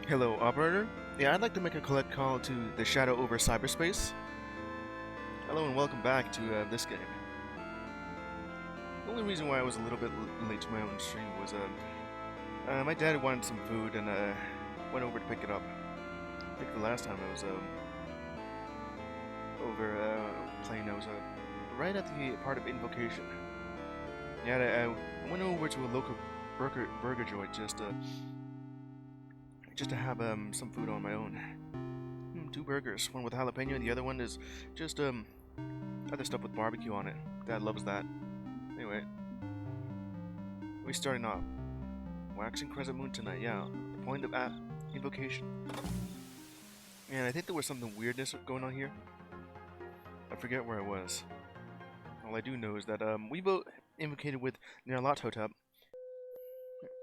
Hello, operator. Yeah, I'd like to make a collect call to the Shadow Over Cyberspace. Hello and welcome back to this game. The only reason why I was a little bit late to my own stream was my dad wanted some food and went over to pick it up. I think the last time I was over playing, I was right at the part of invocation. Yeah, I went over to a local burger joint just to have some food on my own. Two burgers, one with jalapeno and the other one is just other stuff with barbecue on it. Dad loves that. Anyway, we're starting off. Waxing crescent moon tonight, yeah. The point of invocation. And I think there was something weirdness going on here. I forget where I was. All I do know is that we both invocated with Nyarlathotep,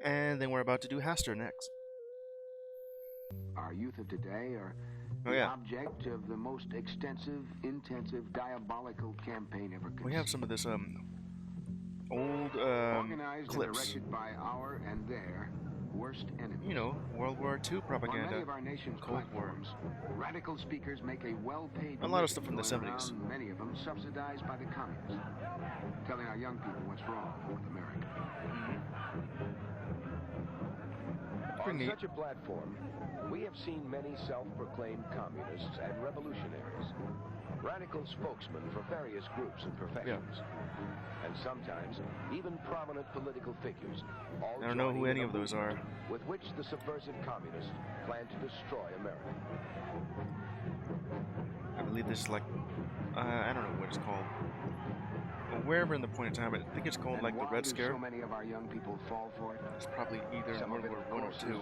and then we're about to do Hastur next. Our youth of today are the object of the most extensive, intensive, diabolical campaign ever conceived. We have some of this old organized clips. And directed by our and their worst enemies. You know, World War II propaganda. On many of our nation's Cold War. Radical speakers make a well-paid a lot of stuff from the 70s. Around, many of them subsidized by the communists, telling our young people what's wrong with America. On such a platform, we have seen many self-proclaimed communists and revolutionaries, radical spokesmen for various groups and professions, and sometimes even prominent political figures. All I don't know who any of those are. With which the subversive communists plan to destroy America. I believe this is like, I don't know what it's called. Well, wherever in the point in time, I think it's called like the Red Scare. So many of our young people fall for it? It's probably either World War I or II.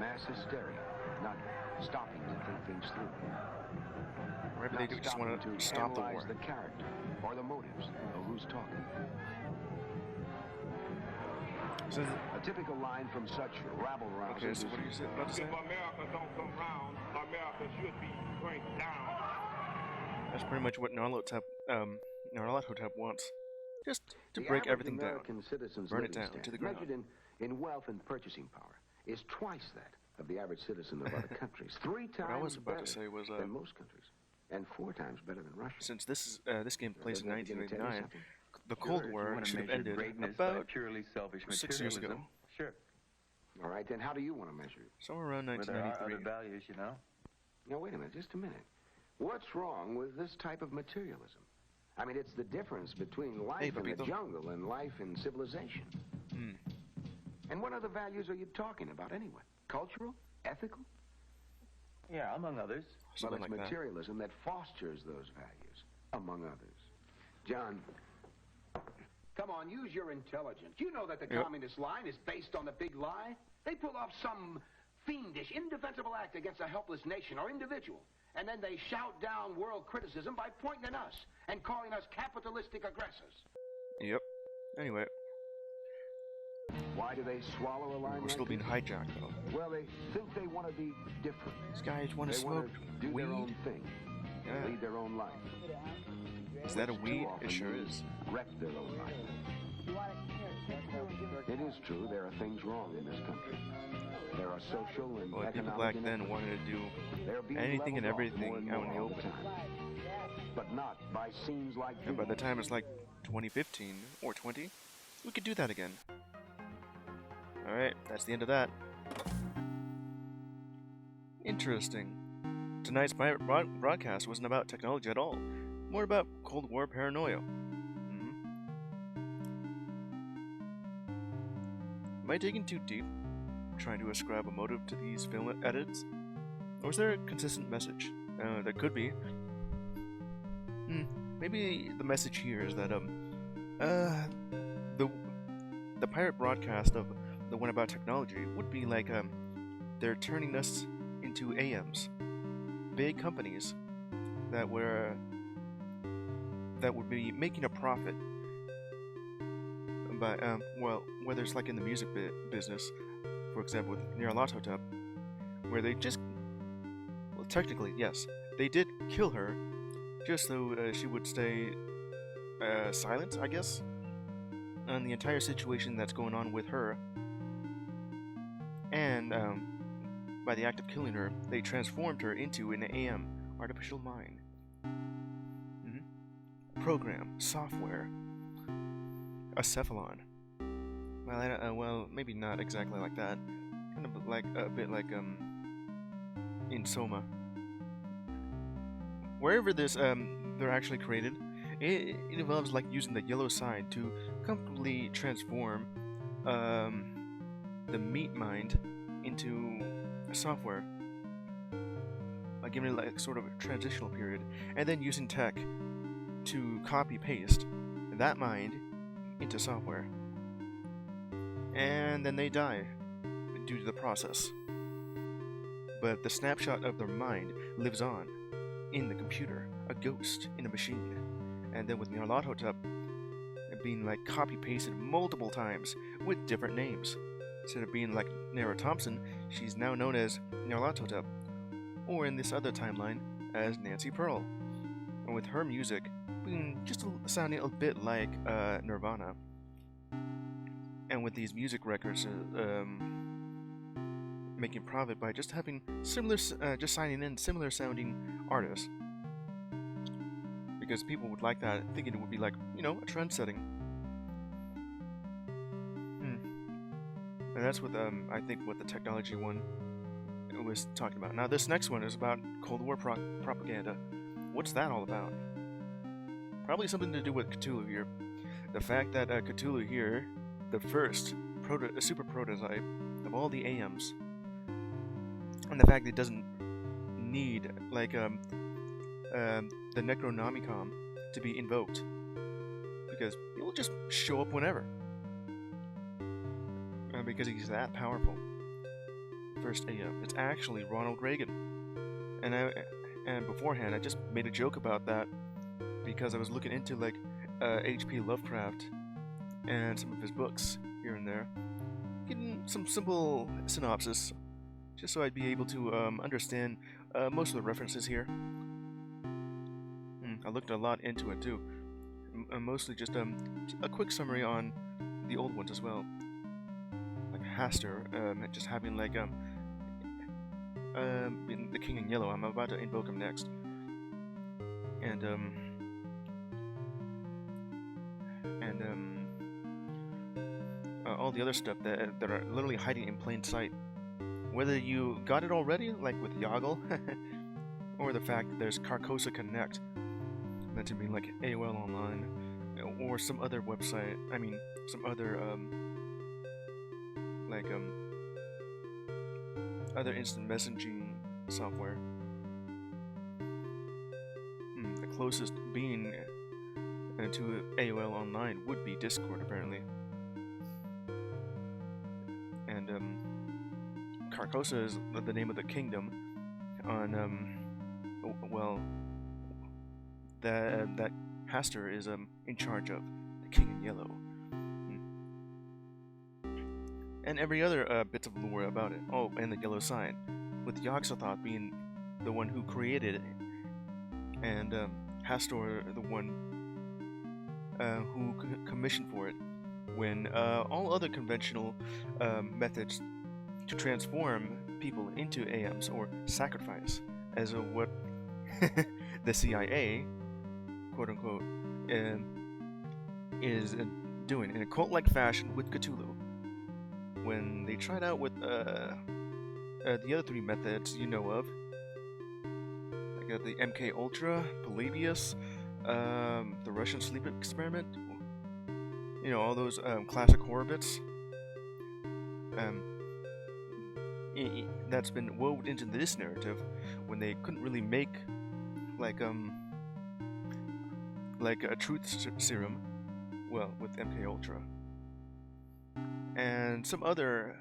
Mass hysteria, not stopping to think things through. Or maybe they just want to stop the war. The character or the motives of who's talking. So, a typical line from such rabble-rousers. Okay, so what are you about to say? If America don't come round, America should be bring down. That's pretty much what Nyarlathotep wants. Just to break everything down. Burn it down to the ground. Measured in wealth and purchasing power is twice that of the average citizen of other countries. 3 times what I was about better to say was, than most countries. And 4 times better than Russia. Since this game plays in 1989, the Cold War should have ended about 6 years ago. Sure. All right, then how do you want to measure it? Somewhere around Well, there are 1993. other values, you know. Now, wait a minute, just a minute. What's wrong with this type of materialism? I mean, it's the difference between life in the jungle and life in civilization. And what other values are you talking about anyway? Cultural? Ethical? Yeah, among others. Well, it's like materialism that fosters those values, among others. John, come on, use your intelligence. You know that the communist line is based on the big lie. They pull off some fiendish, indefensible act against a helpless nation or individual, and then they shout down world criticism by pointing at us and calling us capitalistic aggressors. Yep. Anyway. Why do they swallow a line? We're still being hijacked, though. Well, they think they want to be different. These guys want to smoke do weed. Their own thing. Yeah. Lead their own life. Is that a weed? It sure is. Wreck their own life. It is true there are things wrong in this country. There are social and people economic back then wanted to do anything and everything out in the open. But not by scenes like and by the time it's like 2015 or 20, we could do that again. Alright, that's the end of that. Interesting. Tonight's pirate broadcast wasn't about technology at all. More about Cold War paranoia. Am I digging too deep? Trying to ascribe a motive to these film edits? Or is there a consistent message? There could be. Maybe the message here is that the pirate broadcast of the one about technology would be like they're turning us into AMs, big companies that would be making a profit. But well, whether it's like in the music business, for example, with Nyarlathotep, where they just, well, technically yes, they did kill her, just so she would stay silent, I guess, on the entire situation that's going on with her. And by the act of killing her, they transformed her into an AM, artificial mind. Program, software, a cephalon. Well, maybe not exactly like that. Kind of like a bit like in Soma. Wherever this they're actually created, it involves like using the yellow side to comfortably transform the meat mind into a software, by giving it like sort of a transitional period, and then using tech to copy paste that mind into software, and then they die due to the process. But the snapshot of their mind lives on in the computer, a ghost in a machine. And then with Nyarlathotep being like copy pasted multiple times with different names. Instead of being like Nara Thompson, she's now known as Nyarlathotep, or in this other timeline as Nancy Pearl. And with her music being just sounding a bit like Nirvana. And with these music records making profit by just having just signing in similar sounding artists, because people would like that, thinking it would be like, a trend setting. And that's what I think what the technology one was talking about. Now this next one is about Cold War propaganda. What's that all about? Probably something to do with Cthulhu here. The fact that Cthulhu here, the first super prototype of all the AMs, and the fact that it doesn't need like the Necronomicon to be invoked, because it will just show up whenever, because he's that powerful. First AM, it's actually Ronald Reagan, and beforehand I just made a joke about that because I was looking into like H.P. Lovecraft and some of his books here and there, getting some simple synopsis, just so I'd be able to understand most of the references here. I looked a lot into it too, mostly just a quick summary on the old ones as well, like Hastur, just having like the King in Yellow. I'm about to invoke him next, and all the other stuff that are literally hiding in plain sight. Whether you got it already, like with Yoggle, or the fact that there's Carcosa Connect, meant to mean like AOL Online, or some other website. I mean, some other other instant messaging software. The closest being to AOL Online would be Discord, apparently. And Carcosa is the name of the kingdom on that Hastur is in charge of, the King in Yellow. And every other bits of lore about it. Oh, and the yellow sign, with Yog-Sothoth being the one who created it, and Hastur the one who commissioned for it, when all other conventional methods to transform people into AMs or sacrifice, as what the CIA, quote unquote, is doing in a cult-like fashion with Cthulhu. When they tried out with the other three methods you know of, like the MK Ultra, Polybius, the Russian sleep experiment, all those classic horror bits. That's been woven into this narrative when they couldn't really make like a truth serum, well, with MK Ultra and some other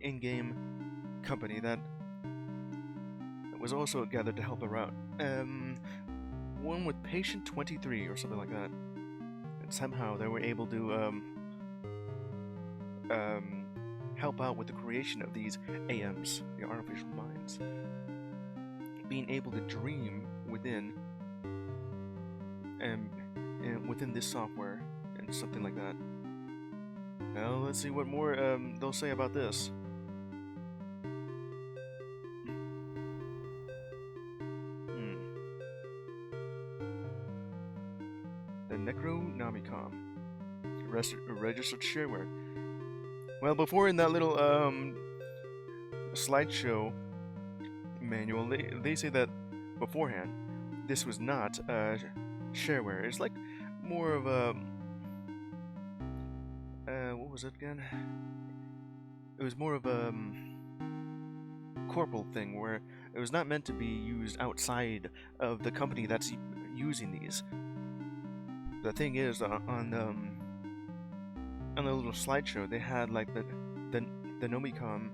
in-game company that was also gathered to help her out. One with Patient 23 or something like that. And somehow they were able to help out with the creation of these AMs, the artificial minds. Being able to dream within within this software and something like that. Well, let's see what more they'll say about this. The Necronomicon. Registered shareware. Well, before in that little slideshow manual, they say that beforehand this was not shareware. It's like more of a what was it again? It was more of a corporal thing where it was not meant to be used outside of the company that's using these. The thing is, on the little slideshow, they had like the Nomicon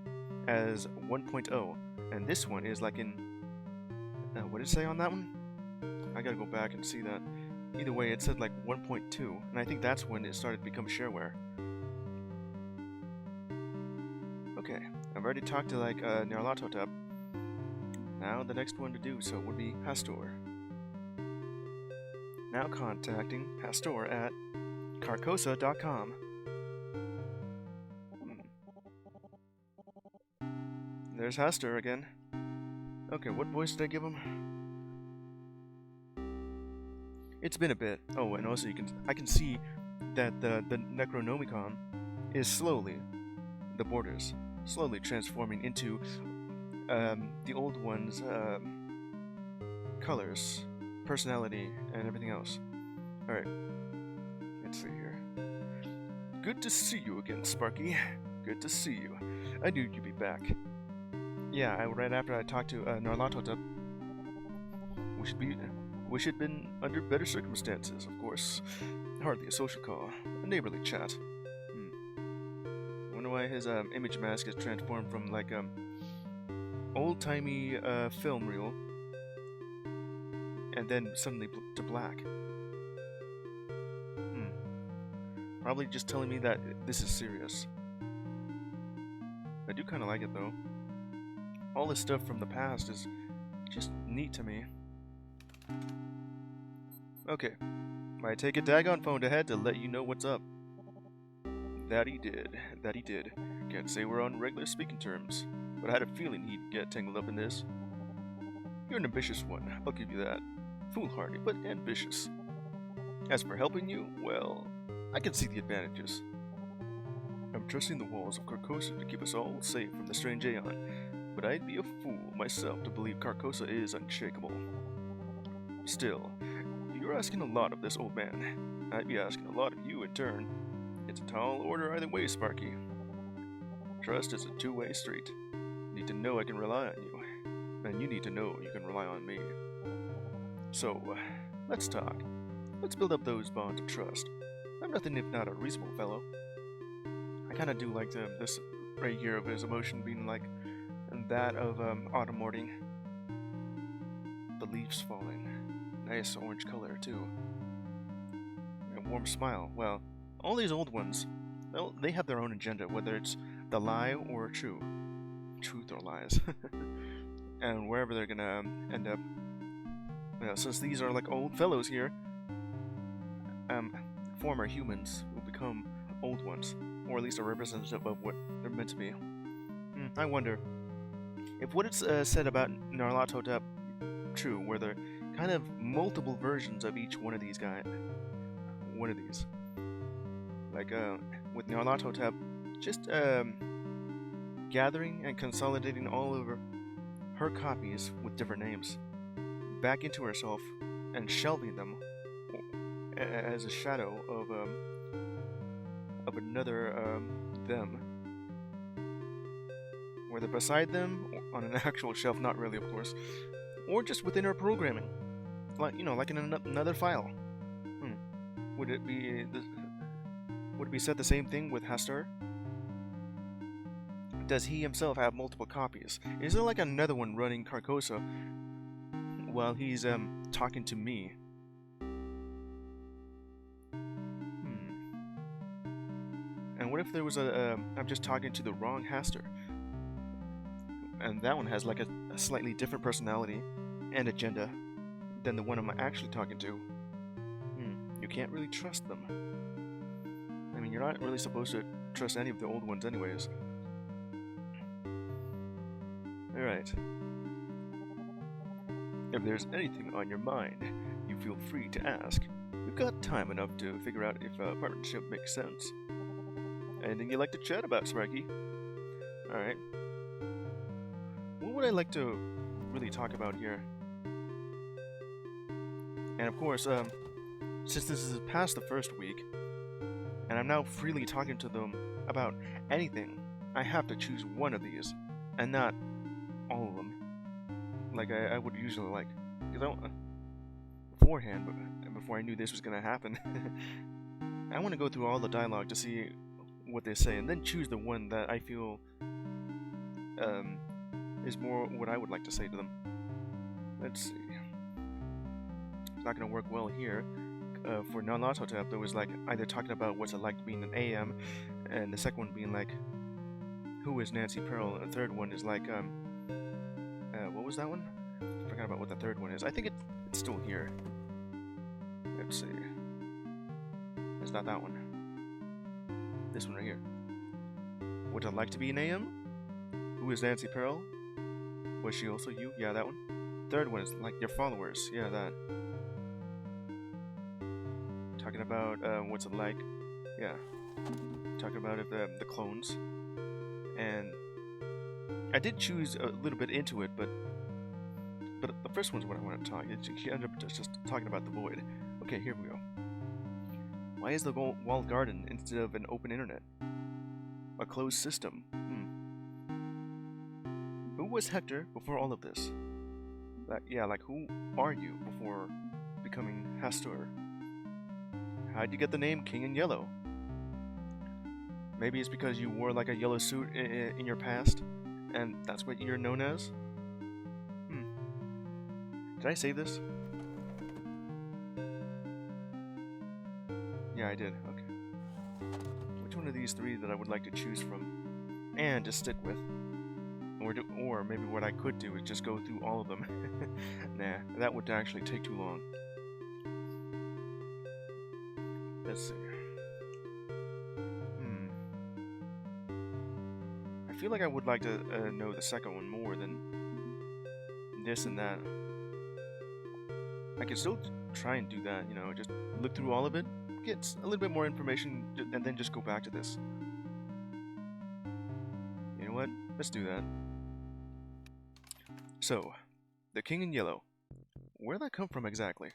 as 1.0, and this one is like in what did it say on that one? I gotta go back and see that. Either way, it said like 1.2, and I think that's when it started to become shareware. Okay, I've already talked to like Nyarlathotep. Now the next one to do so would be Hastur. Now contacting Hastur at carcosa.com. There's Hastur again. Okay, what voice did I give him? It's been a bit. Oh, and also I can see that the Necronomicon is slowly, the borders, slowly transforming into the old one's colors, personality, and everything else. Alright, let's see here. Good to see you again, Sparky. Good to see you. I knew you'd be back. Yeah, right after I talked to Nyarlathotep. We should have been under better circumstances, of course. Hardly a social call, a neighborly chat. I wonder why his image mask is transformed from like old-timey film reel, and then suddenly to black. Probably just telling me that this is serious. I do kind of like it though. All this stuff from the past is just neat to me. Okay, I take a daggone phone to head to let you know what's up. That he did. Can't say we're on regular speaking terms, but I had a feeling he'd get tangled up in this. You're an ambitious one, I'll give you that. Foolhardy, but ambitious. As for helping you, well, I can see the advantages. I'm trusting the walls of Carcosa to keep us all safe from the strange Aeon, but I'd be a fool myself to believe Carcosa is unshakable. Still, you're asking a lot of this old man. I'd be asking a lot of you in turn. It's a tall order either way, Sparky. Trust is a two-way street. You need to know I can rely on you, and you need to know you can rely on me. So, let's talk. Let's build up those bonds of trust. I'm nothing if not a reasonable fellow. I kind of do like this right here of his emotion being like that of autumn morning. The leaves falling. Nice orange color, too. A warm smile. Well, all these old ones, well, they have their own agenda, whether it's the lie or truth or lies. And wherever they're gonna end up. Since these are like old fellows here, former humans will become old ones, or at least a representative of what they're meant to be. I wonder if what it's said about Nyarlathotep true, where there are kind of multiple versions of each one of these guys. One of these. Like, with Nyarlathotep, just gathering and consolidating all of her copies with different names back into herself and shelving them as a shadow of another them, whether beside them or on an actual shelf, not really, of course, or just within her programming, like like in another file. Would it be said the same thing with Hastur? Does he himself have multiple copies? Is there like another one running Carcosa while he's talking to me? And what if there was I'm just talking to the wrong Hastur, and that one has like a slightly different personality and agenda than the one I'm actually talking to? You can't really trust them. I mean, mean, you're not really supposed to trust any of the old ones anyways. Alright. If there's anything on your mind, you feel free to ask. We've got time enough to figure out if a partnership makes sense. Anything you'd like to chat about, Sparky? Alright. What would I like to really talk about here? And of course, since this is past the first week, and I'm now freely talking to them about anything, I have to choose one of these, and not all of them, like I would usually like. Because beforehand, before I knew this was going to happen, I want to go through all the dialogue to see what they say, and then choose the one that I feel is more what I would like to say to them. Let's see. It's not going to work well here. For Non-Autotep, there was like either talking about what's it like being an AM, and the second one being like, who is Nancy Pearl, and the third one is like, what was that one? I forgot about what the third one is. I think it's still here. Let's see. It's not that one. This one right here. Would it like to be an AM? Who is Nancy Pearl? Was she also you? Yeah, that one. Third one is like your followers. Yeah, that. Talking about what's it like. Yeah. Talking about if the clones. And I did choose a little bit into it, but the first one's what I want to talk. She ended up just talking about the void. Okay, here we go. Why is the walled garden instead of an open internet? A closed system. Who was Hector before all of this? Like who are you before becoming Hastur? How'd you get the name King in Yellow? Maybe it's because you wore like a yellow suit in your past, and that's what you're known as? Did I save this? Yeah, I did. Okay. Which one of these three that I would like to choose from and just stick with? Or maybe what I could do is just go through all of them. Nah, that would actually take too long. Let's see. I feel like I would like to know the second one more than this and that. I could still try and do that, you know, just look through all of it, get a little bit more information, and then just go back to this. You know what? Let's do that. So, the King in Yellow. Where'd that come from exactly?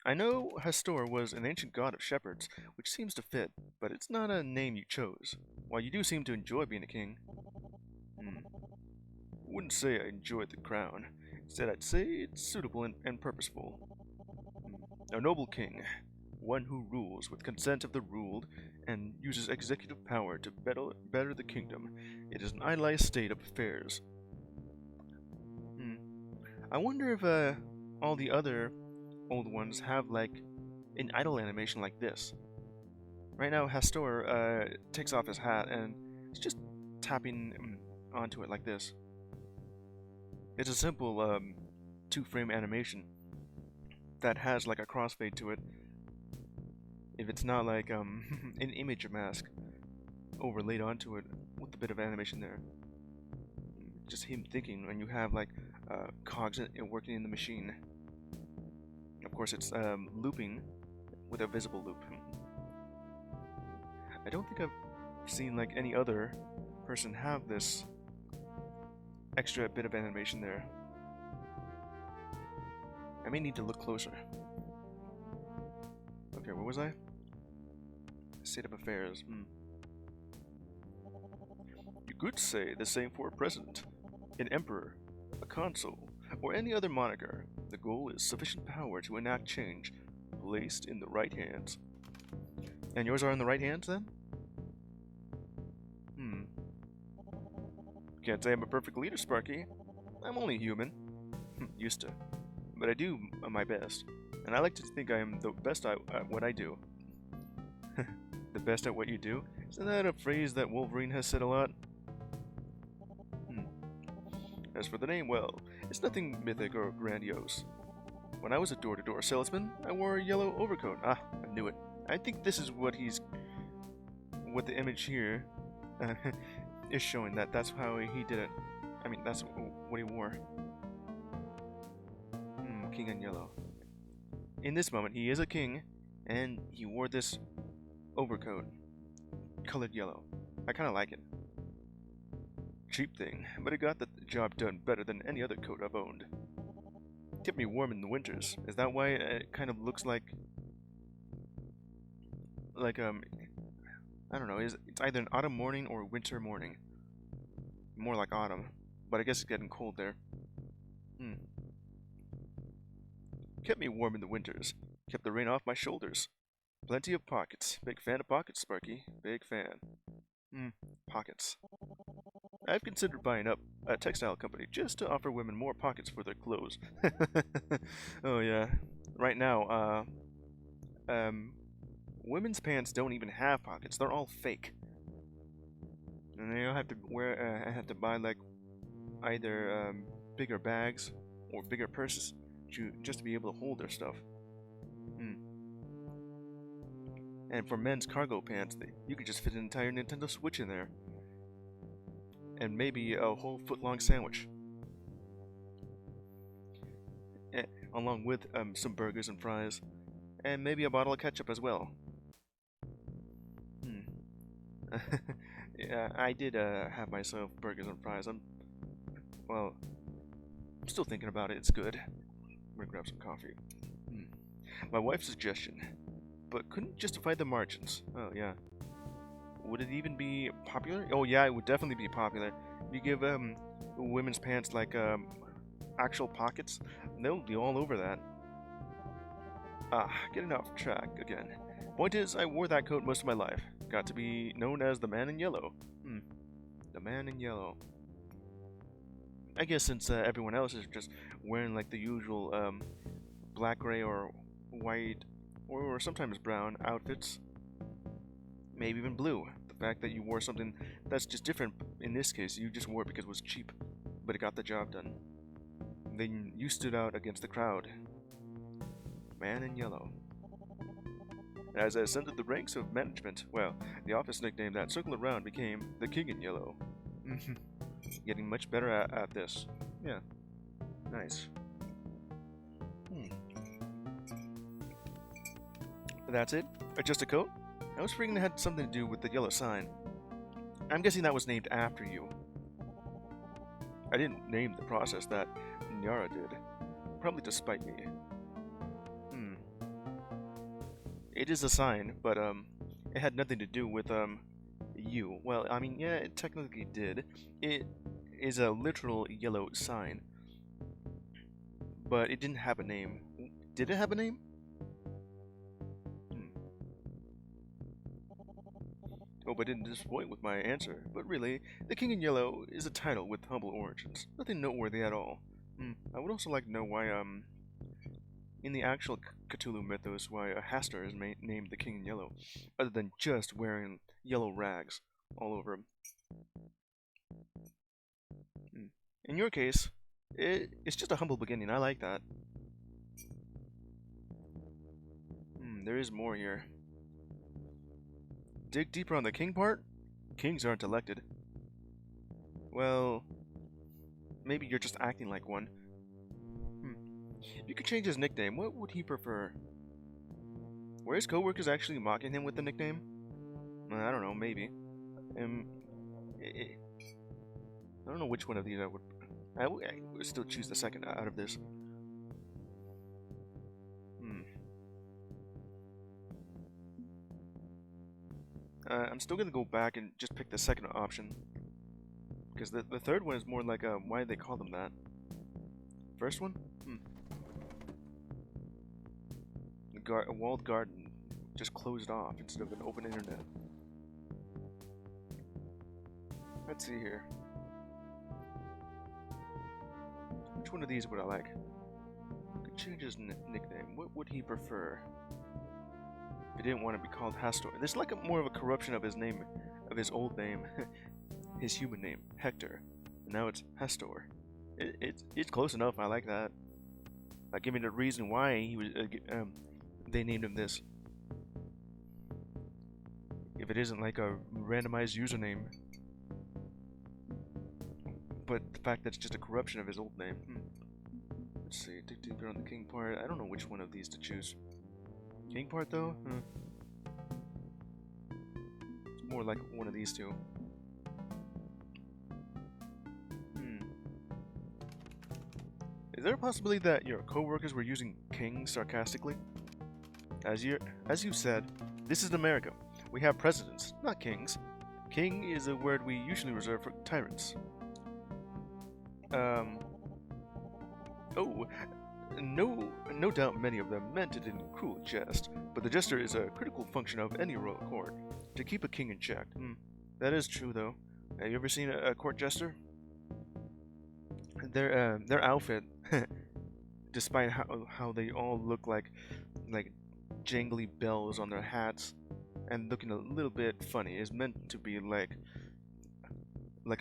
I know Hastur was an ancient god of shepherds, which seems to fit, but it's not a name you chose. While you do seem to enjoy being a king. Wouldn't say I enjoyed the crown. Instead, I'd say it's suitable and purposeful. A noble king, one who rules with consent of the ruled and uses executive power to better the kingdom. It is an idealized state of affairs. I wonder if all the other old ones have like an idle animation like this. Right now, Hastur takes off his hat and it's just tapping onto it like this. It's a simple two-frame animation that has like a crossfade to it. If it's not like an image mask overlaid onto it with a bit of animation there. Just him thinking when you have like cogs working in the machine. Of course, it's looping with a visible loop. I don't think I've seen like any other person have this extra bit of animation there. I may need to look closer. Okay, where was I? State of affairs. You could say the same for a president, an emperor, a consul, or any other moniker. The goal is sufficient power to enact change, placed in the right hands. And yours are in the right hands, then? Can't say I'm a perfect leader, Sparky. I'm only human. Used to. But I do my best. And I like to think I am the best at what I do. The best at what you do? Isn't that a phrase that Wolverine has said a lot? As for the name, well, it's nothing mythic or grandiose. When I was a door-to-door salesman, I wore a yellow overcoat. Ah, I knew it. I think this is what he's what the image here is showing. That's how he did it. I mean, that's what he wore. King in yellow. In this moment, he is a king, and he wore this overcoat, colored yellow. I kind of like it. Cheap thing, but it got the job done better than any other coat I've owned. Kept me warm in the winters. Is that why it kind of looks like I don't know, it's either an autumn morning or a winter morning. More like autumn, but I guess it's getting cold there. Kept me warm in the winters. Kept the rain off my shoulders. Plenty of pockets. Big fan of pockets, Sparky. Big fan. Pockets. I've considered buying up a textile company just to offer women more pockets for their clothes. Oh yeah. Right now, women's pants don't even have pockets. They're all fake. And they all have to wear, I have to buy like either bigger bags or bigger purses just to be able to hold their stuff. And for men's cargo pants, you could just fit an entire Nintendo Switch in there. And maybe a whole foot-long sandwich. Along with some burgers and fries. And maybe a bottle of ketchup as well. Yeah, I did have myself burgers and fries. I'm still thinking about it. It's good. I'm gonna grab some coffee. My wife's suggestion, but couldn't justify the margins. Oh yeah. Would it even be popular? Oh yeah, it would definitely be popular. If you give women's pants like actual pockets, they'll be all over that. Getting off track again. Point is, I wore that coat most of my life. Got to be known as the man in yellow. The man in yellow. I guess since everyone else is just wearing like the usual black, gray, or white, or sometimes brown outfits, maybe even blue. The fact that you wore something that's just different, in this case, you just wore it because it was cheap, but it got the job done. Then you stood out against the crowd. Man in yellow. As I ascended the ranks of management, well, the office nickname that circled around became the King in Yellow. Getting much better at this. Yeah. Nice. That's it? Just a coat? I was figuring it had something to do with the yellow sign. I'm guessing that was named after you. I didn't name the process that Nyara did. Probably to spite me. It is a sign, but it had nothing to do with you. Well, I mean, yeah, it technically did. It is a literal yellow sign, but it didn't have a name. Did it have a name? Oh, but didn't disappoint with my answer. But really, the King in Yellow is a title with humble origins. Nothing noteworthy at all. I would also like to know why in the actual Cthulhu mythos, why Hastur is named the King in Yellow, other than just wearing yellow rags all over him. In your case, it's just a humble beginning. I like that. There is more here. Dig deeper on the king part? Kings aren't elected. Well, maybe you're just acting like one. If you could change his nickname, what would he prefer? Were his co-workers actually mocking him with the nickname? I don't know, maybe. I don't know which one of these I would still choose the second out of this. I'm still gonna go back and just pick the second option. Because the third one is more like, why did they call them that? First one? A walled garden just closed off instead of an open internet. Let's see here. Which one of these would I like? Could change his nickname. What would he prefer? If he didn't want to be called Hastur. This is like more of a corruption of his name, of his old name, his human name, Hector. And now it's Hastur. It's close enough. I like that. Give me the reason why he was. They named him this. If it isn't like a randomized username. But the fact that it's just a corruption of his old name. Let's see, dig deeper on the king part. I don't know which one of these to choose. King part though? It's more like one of these two. Is there a possibility that your co-workers were using king sarcastically? As you said, this is America. We have presidents, not kings. King is a word we usually reserve for tyrants. Oh, no doubt many of them meant it in cruel jest, but the jester is a critical function of any royal court, to keep a king in check. That is true, though. Have you ever seen a court jester? Their outfit, despite how they all look like jangly bells on their hats, and looking a little bit funny, is meant to be like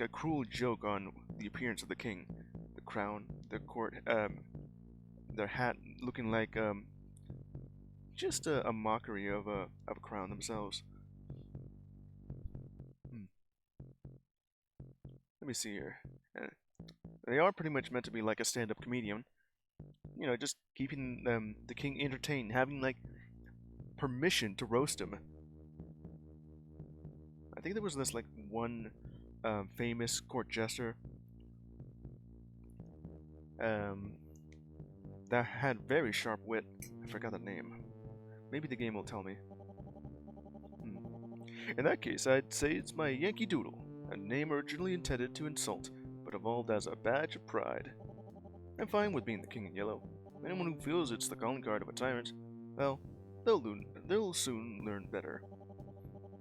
a cruel joke on the appearance of the king. The crown, the court, their hat looking like just a mockery of a crown themselves. Let me see here. They are pretty much meant to be like a stand-up comedian. You know, just keeping the king entertained, having like permission to roast him. I think there was this like one famous court jester that had very sharp wit. I forgot the name. Maybe the game will tell me. In that case, I'd say it's my Yankee Doodle, a name originally intended to insult, but evolved as a badge of pride. I'm fine with being the king in yellow. Anyone who feels it's the calling card of a tyrant, well, they'll soon learn better.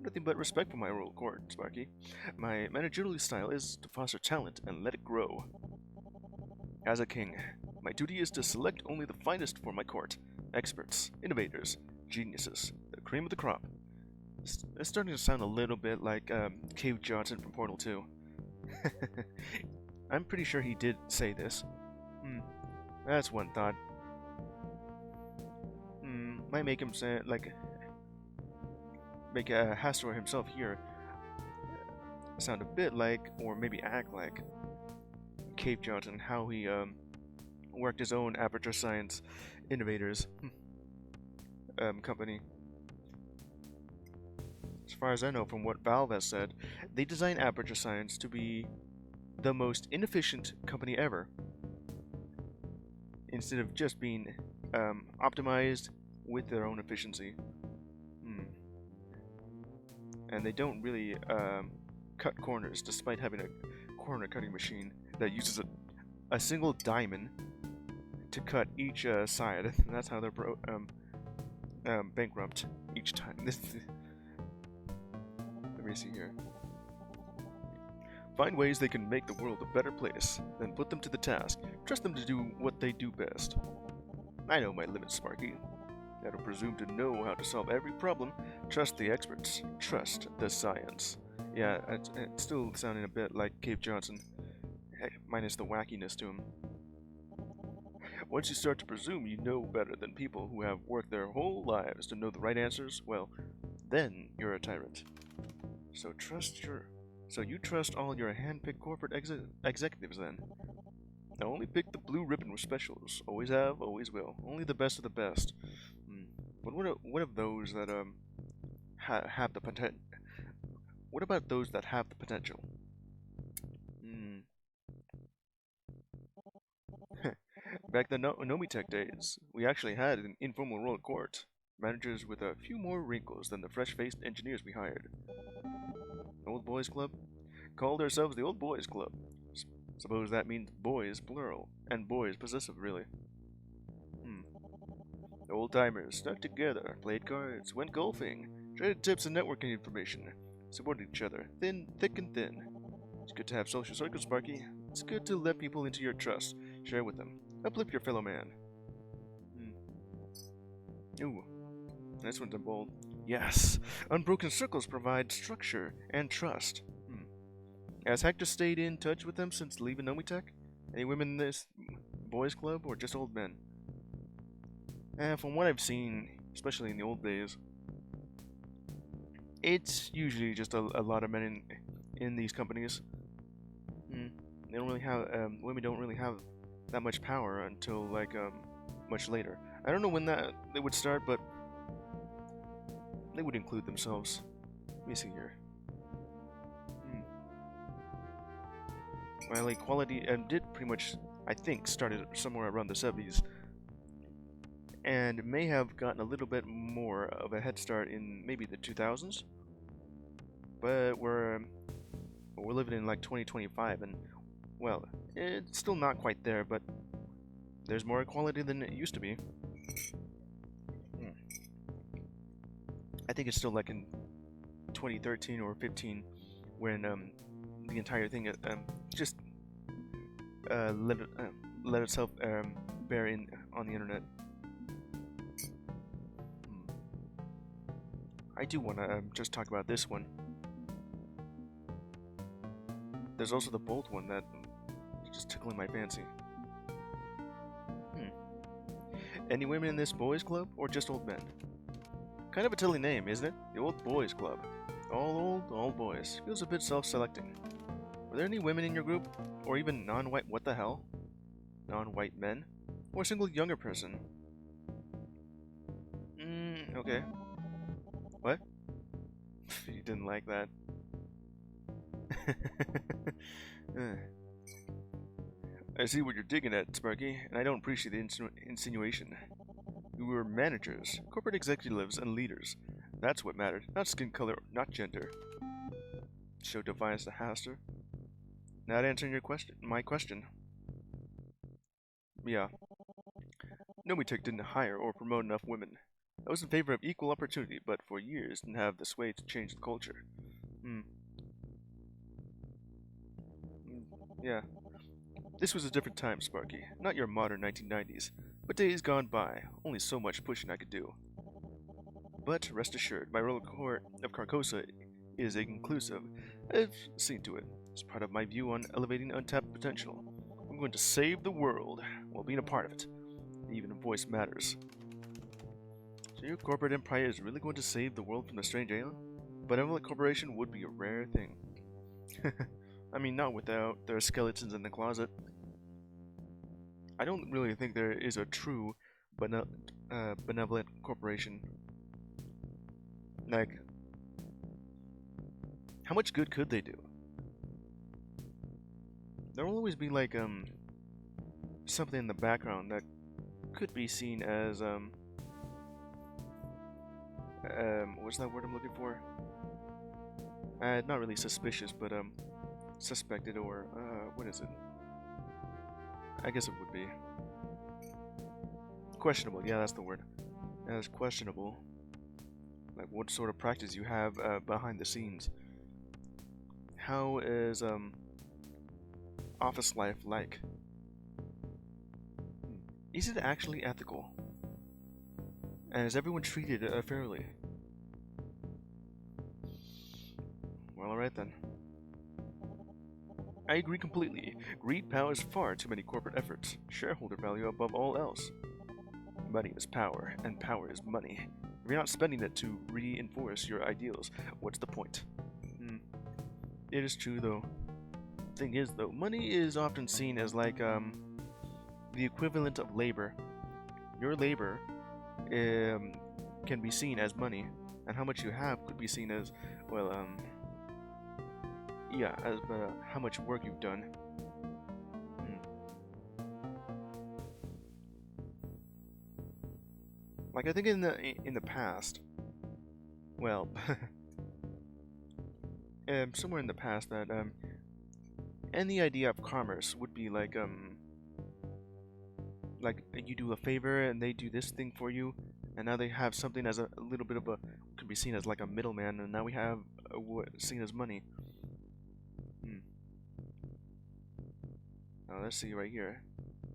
Nothing but respect for my royal court, Sparky. My managerial style is to foster talent and let it grow. As a king, my duty is to select only the finest for my court. Experts, innovators, geniuses, the cream of the crop. It's starting to sound a little bit like Cave Johnson from Portal 2. I'm pretty sure he did say this. That's one thought. Might make him say, make Hastur himself here sound a bit like, or maybe act like, Cave Johnson, how he worked his own Aperture Science Innovators company. As far as I know from what Valve has said, they designed Aperture Science to be the most inefficient company ever, instead of just being optimized with their own efficiency. And they don't really cut corners, despite having a corner cutting machine that uses a single diamond to cut each side. And that's how they're bankrupt each time. Let me see here. Find ways they can make the world a better place, then put them to the task. Trust them to do what they do best. I know my limits, Sparky. I don't presume to know how to solve every problem. Trust the experts. Trust the science. Yeah, it's still sounding a bit like Cave Johnson, minus the wackiness to him. Once you start to presume you know better than people who have worked their whole lives to know the right answers, well, then you're a tyrant. So you trust all your hand-picked corporate executives then? Now only pick the blue ribbon with specials. Always have, always will. Only the best of the best. But what of those that have the potential? What about those that have the potential? Back in the Nomitech days, we actually had an informal royal court. Managers with a few more wrinkles than the fresh-faced engineers we hired. Old Boys Club? Called ourselves the Old Boys Club. Suppose that means boys plural, and boys possessive, really. Old-timers stuck together, played cards, went golfing, traded tips and networking information, supported each other, thick and thin. It's good to have social circles, Sparky. It's good to let people into your trust, share with them, uplift your fellow man. Ooh, this one's in bold. Yes, unbroken circles provide structure and trust. Has Hector stayed in touch with them since leaving Nomitech? Any women in this boys club, or just old men? From what I've seen, especially in the old days, It's usually just a lot of men in these companies. They don't really have women don't really have that much power until like much later. I don't know when that they would start, but they would include themselves. Let me see here. Well, equality did pretty much, I think, started somewhere around the 70s, and may have gotten a little bit more of a head start in maybe the 2000s. But we're living in like 2025, and well, it's still not quite there, but there's more equality than it used to be. I think it's still like in 2013 or 15 when the entire thing just let itself bear in on the internet. I do want to just talk about this one. There's also the bold one that is just tickling my fancy. Any women in this boys' club, or just old men? Kind of a silly name, isn't it? The Old Boys Club. All boys. Feels a bit self-selecting. Were there any women in your group? Or even non-white, what the hell? Non-white men? Or a single younger person? Okay. What? You didn't like that. I see what you're digging at, Sparky, and I don't appreciate the insinuation. You were managers, corporate executives, and leaders. That's what mattered, not skin color, not gender. Show defiance to Hastur. Not answering my question. Yeah. Nomitech didn't hire or promote enough women. I was in favor of equal opportunity, but for years didn't have the sway to change the culture. Yeah. This was a different time, Sparky. Not your modern 1990s. But days gone by, only so much pushing I could do. But rest assured, my role of Carcosa is inclusive. I've seen to it. It's part of my view on elevating untapped potential. I'm going to save the world while being a part of it. Even if voice matters. So your corporate empire is really going to save the world from the strange alien? Benevolent corporation would be a rare thing. I mean, not without their skeletons in the closet. I don't really think there is a true benevolent corporation. Like, how much good could they do? There will always be like something in the background that could be seen as what's that word I'm looking for? Not really suspicious, but suspected, or what is it? I guess it would be questionable. Yeah, that's the word. Yeah, it's questionable. Like what sort of practice you have behind the scenes. How is office life like? Is it actually ethical? And is everyone treated fairly? Well, alright then. I agree completely. Greed powers far too many corporate efforts. Shareholder value above all else. Money is power, and power is money. If you're not spending it to reinforce your ideals, what's the point? It is true, though. Thing is, though, money is often seen as like the equivalent of labor. Your labor can be seen as money, and how much you have could be seen as, well, yeah, as how much work you've done. Like I think in the past, well, somewhere in the past that and the idea of commerce would be like you do a favor and they do this thing for you, and now they have something as a little bit of a, could be seen as like a middleman, and now we have seen as money. Now let's see right here.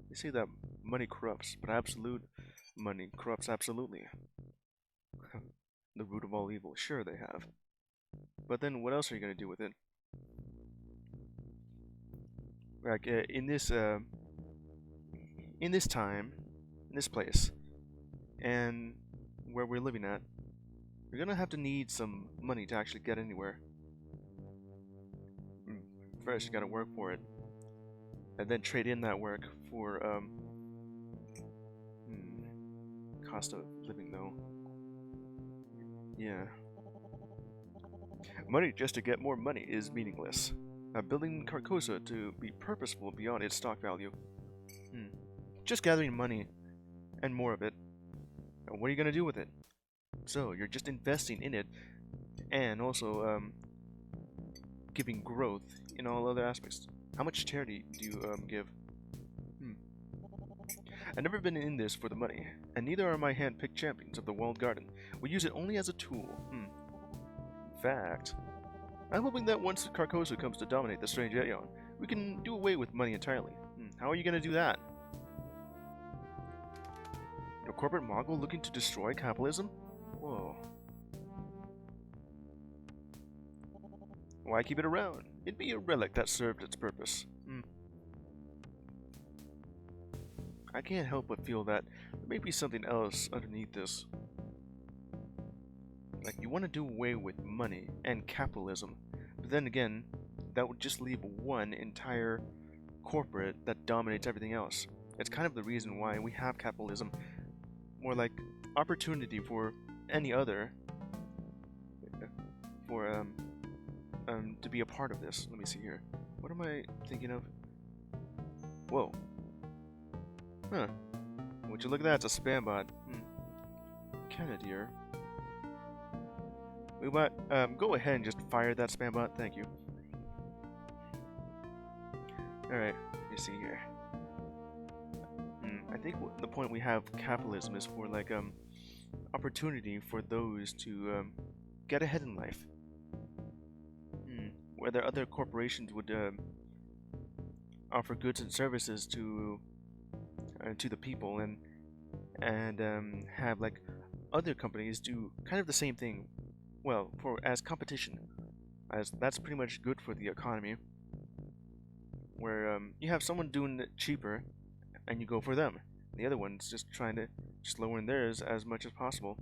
You see that money corrupts, but absolute money corrupts absolutely. The root of all evil. Sure they have. But then what else are you going to do with it? Like in this time, in this place, and where we're living at, You're gonna have to need some money to actually get anywhere. First, you gotta work for it, and then trade in that work for cost of living, though. Yeah. Money just to get more money is meaningless. Building Carcosa to be purposeful beyond its stock value. Just gathering money and more of it. What are you gonna do with it? So you're just investing in it, and also giving growth in all other aspects. How much charity do you give? I've never been in this for the money, and neither are my hand-picked champions of the walled garden. We use it only as a tool. In fact, I'm hoping that once Carcosa comes to dominate the strange Aeon, we can do away with money entirely. How are you gonna do that? A corporate mogul looking to destroy capitalism? Whoa. Why keep it around? It'd be a relic that served its purpose. I can't help but feel that there may be something else underneath this. Like, you want to do away with money and capitalism, but then again, that would just leave one entire corporate that dominates everything else. It's kind of the reason why we have capitalism, more like opportunity for any other for to be a part of this. Let me see here. What am I thinking of? Whoa. Huh. Would you look at that? It's a spam bot. Canadier. We might go ahead and just fire that spam bot. Thank you. Alright, let me see here. I think the point we have capitalism is for like opportunity for those to get ahead in life. Whether other corporations would offer goods and services to the people, and have like other companies do kind of the same thing. Well, as competition, as that's pretty much good for the economy. Where you have someone doing it cheaper, and you go for them. The other one's just trying to lower theirs as much as possible.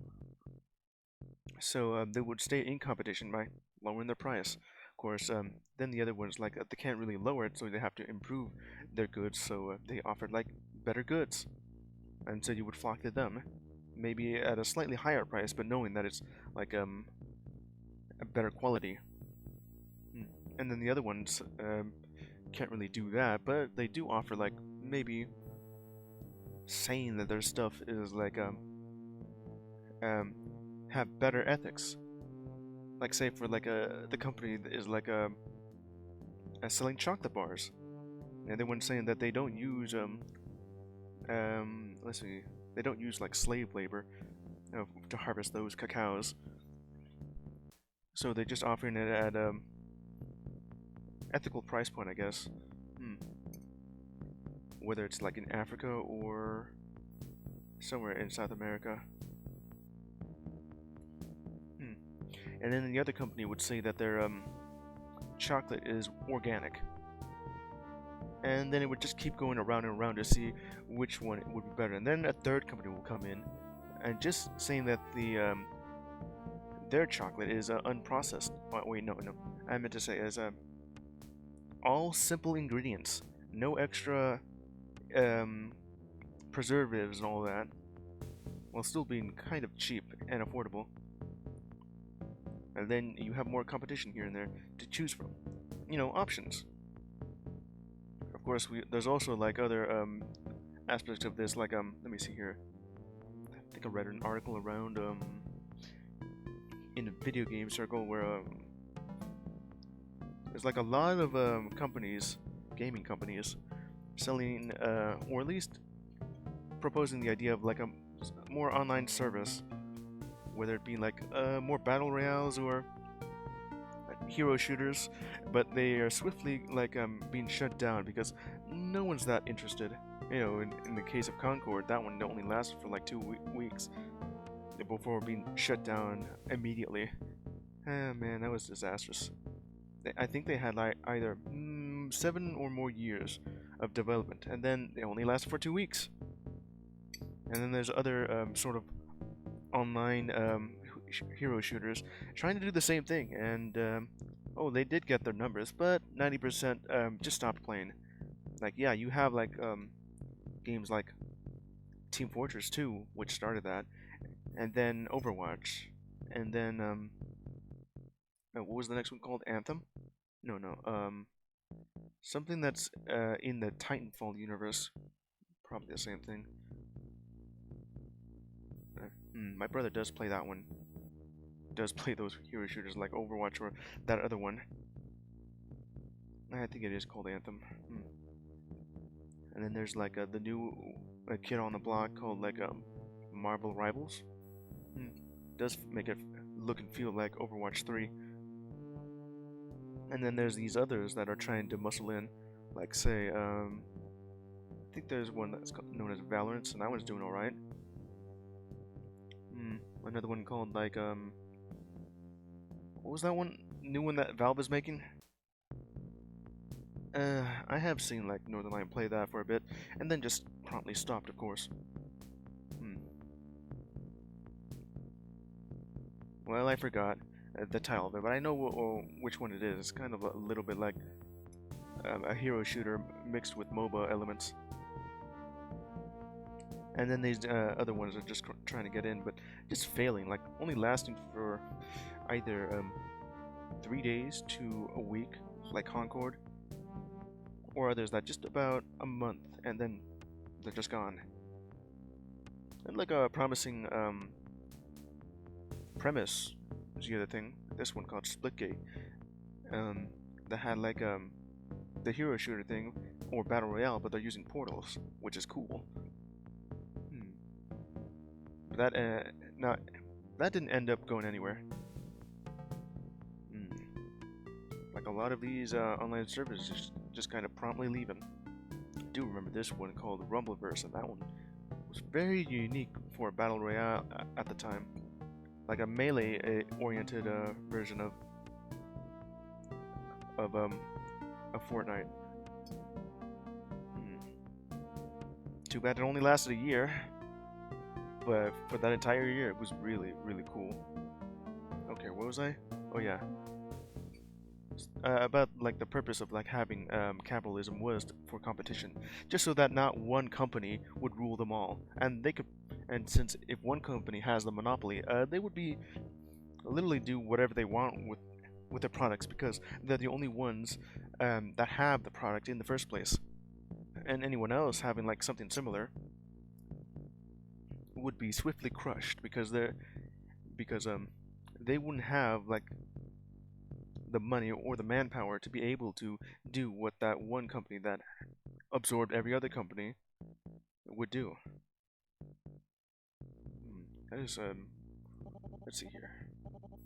So they would stay in competition by lowering their price. Of course, then the other ones, like, they can't really lower it, so they have to improve their goods, so they offered like better goods, and so you would flock to them, maybe at a slightly higher price, but knowing that it's like a better quality. And then the other ones can't really do that, but they do offer like maybe saying that their stuff is like have better ethics. Like, say for like the company that is like selling chocolate bars, and they weren't saying that they don't use let's see, they don't use like slave labor to harvest those cacaos. So they're just offering it at ethical price point, I guess. Whether it's like in Africa or somewhere in South America. And then the other company would say that their chocolate is organic. And then it would just keep going around and around to see which one would be better. And then a third company will come in and just saying that the their chocolate is unprocessed. Oh, wait, no. I meant to say as all simple ingredients, no extra preservatives and all that, while still being kind of cheap and affordable. And then you have more competition here and there to choose from. You know, options. Of course, there's also like other aspects of this, like let me see here. I think I read an article around in a video game circle where there's like a lot of companies, gaming companies, selling or at least proposing the idea of like a more online service, whether it be like more battle royales or hero shooters, but they are swiftly like being shut down because no one's that interested. You know, in the case of Concord, that one only lasted for like 2 weeks before being shut down immediately. Man, that was disastrous. I think they had like either 7 or more years of development, and then they only lasted for 2 weeks. And then there's other sort of online hero shooters trying to do the same thing, and oh, they did get their numbers, but 90% just stopped playing. Like, yeah, you have like games like Team Fortress 2, which started that, and then Overwatch, and then what was the next one called? Anthem? No, no. Something that's in the Titanfall universe. Probably the same thing. My brother does play that one. Does play those hero shooters like Overwatch or that other one. I think it is called Anthem. And then there's like the new kid on the block called like Marvel Rivals. Does make it look and feel like Overwatch 3. And then there's these others that are trying to muscle in, like say, I think there's one that's known as Valorant, and that one's doing alright. Another one called like, what was that one? New one that Valve is making? I have seen like Northernlight play that for a bit, and then just promptly stopped, of course. Well, I forgot the title of it, but I know which one it is. It's kind of a little bit like a hero shooter mixed with MOBA elements. And then these other ones are just trying to get in, but just failing, like only lasting for either 3 days to a week, like Concord, or others that just about a month, and then they're just gone. And like a promising premise is the other thing. This one called Splitgate, that had like the hero shooter thing or battle royale, but they're using portals, which is cool. But that didn't end up going anywhere. Like a lot of these online servers just kind of promptly leaving. I do remember this one called Rumbleverse, and that one was very unique for a battle royale at the time. Like a melee-oriented version of Fortnite. Too bad it only lasted a year, but for that entire year, it was really, really cool. Okay, what was I? Oh yeah, about like the purpose of like having capitalism was for competition, just so that not one company would rule them all, and they could. And since if one company has the monopoly, they would be literally do whatever they want with their products because they're the only ones that have the product in the first place. And anyone else having like something similar would be swiftly crushed because they wouldn't have like the money or the manpower to be able to do what that one company that absorbed every other company would do. That is let's see here.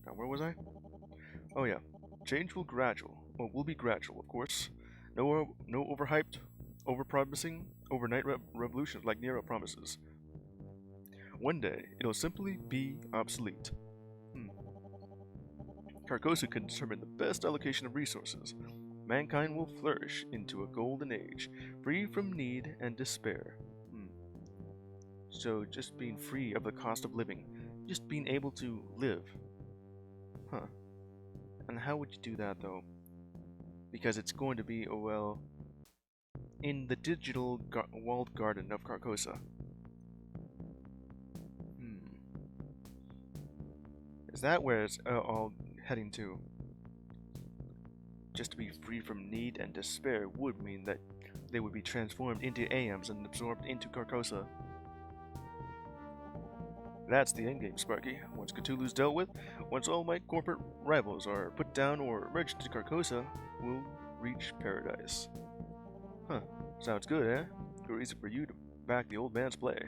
Now where was I? Oh yeah, change will be gradual, of course. No overhyped, overpromising, overnight revolutions like Nero promises. One day, it'll simply be obsolete. Carcosa can determine the best allocation of resources. Mankind will flourish into a golden age, free from need and despair. So just being free of the cost of living, just being able to live. Huh. And how would you do that though? Because it's going to be, oh well, in the digital walled garden of Carcosa. Is that where it's all heading to? Just to be free from need and despair would mean that they would be transformed into AMs and absorbed into Carcosa. That's the endgame, Sparky. Once Cthulhu's dealt with, once all my corporate rivals are put down or merged into Carcosa, we'll reach paradise. Huh. Sounds good, eh? Good reason for you to back the old man's play.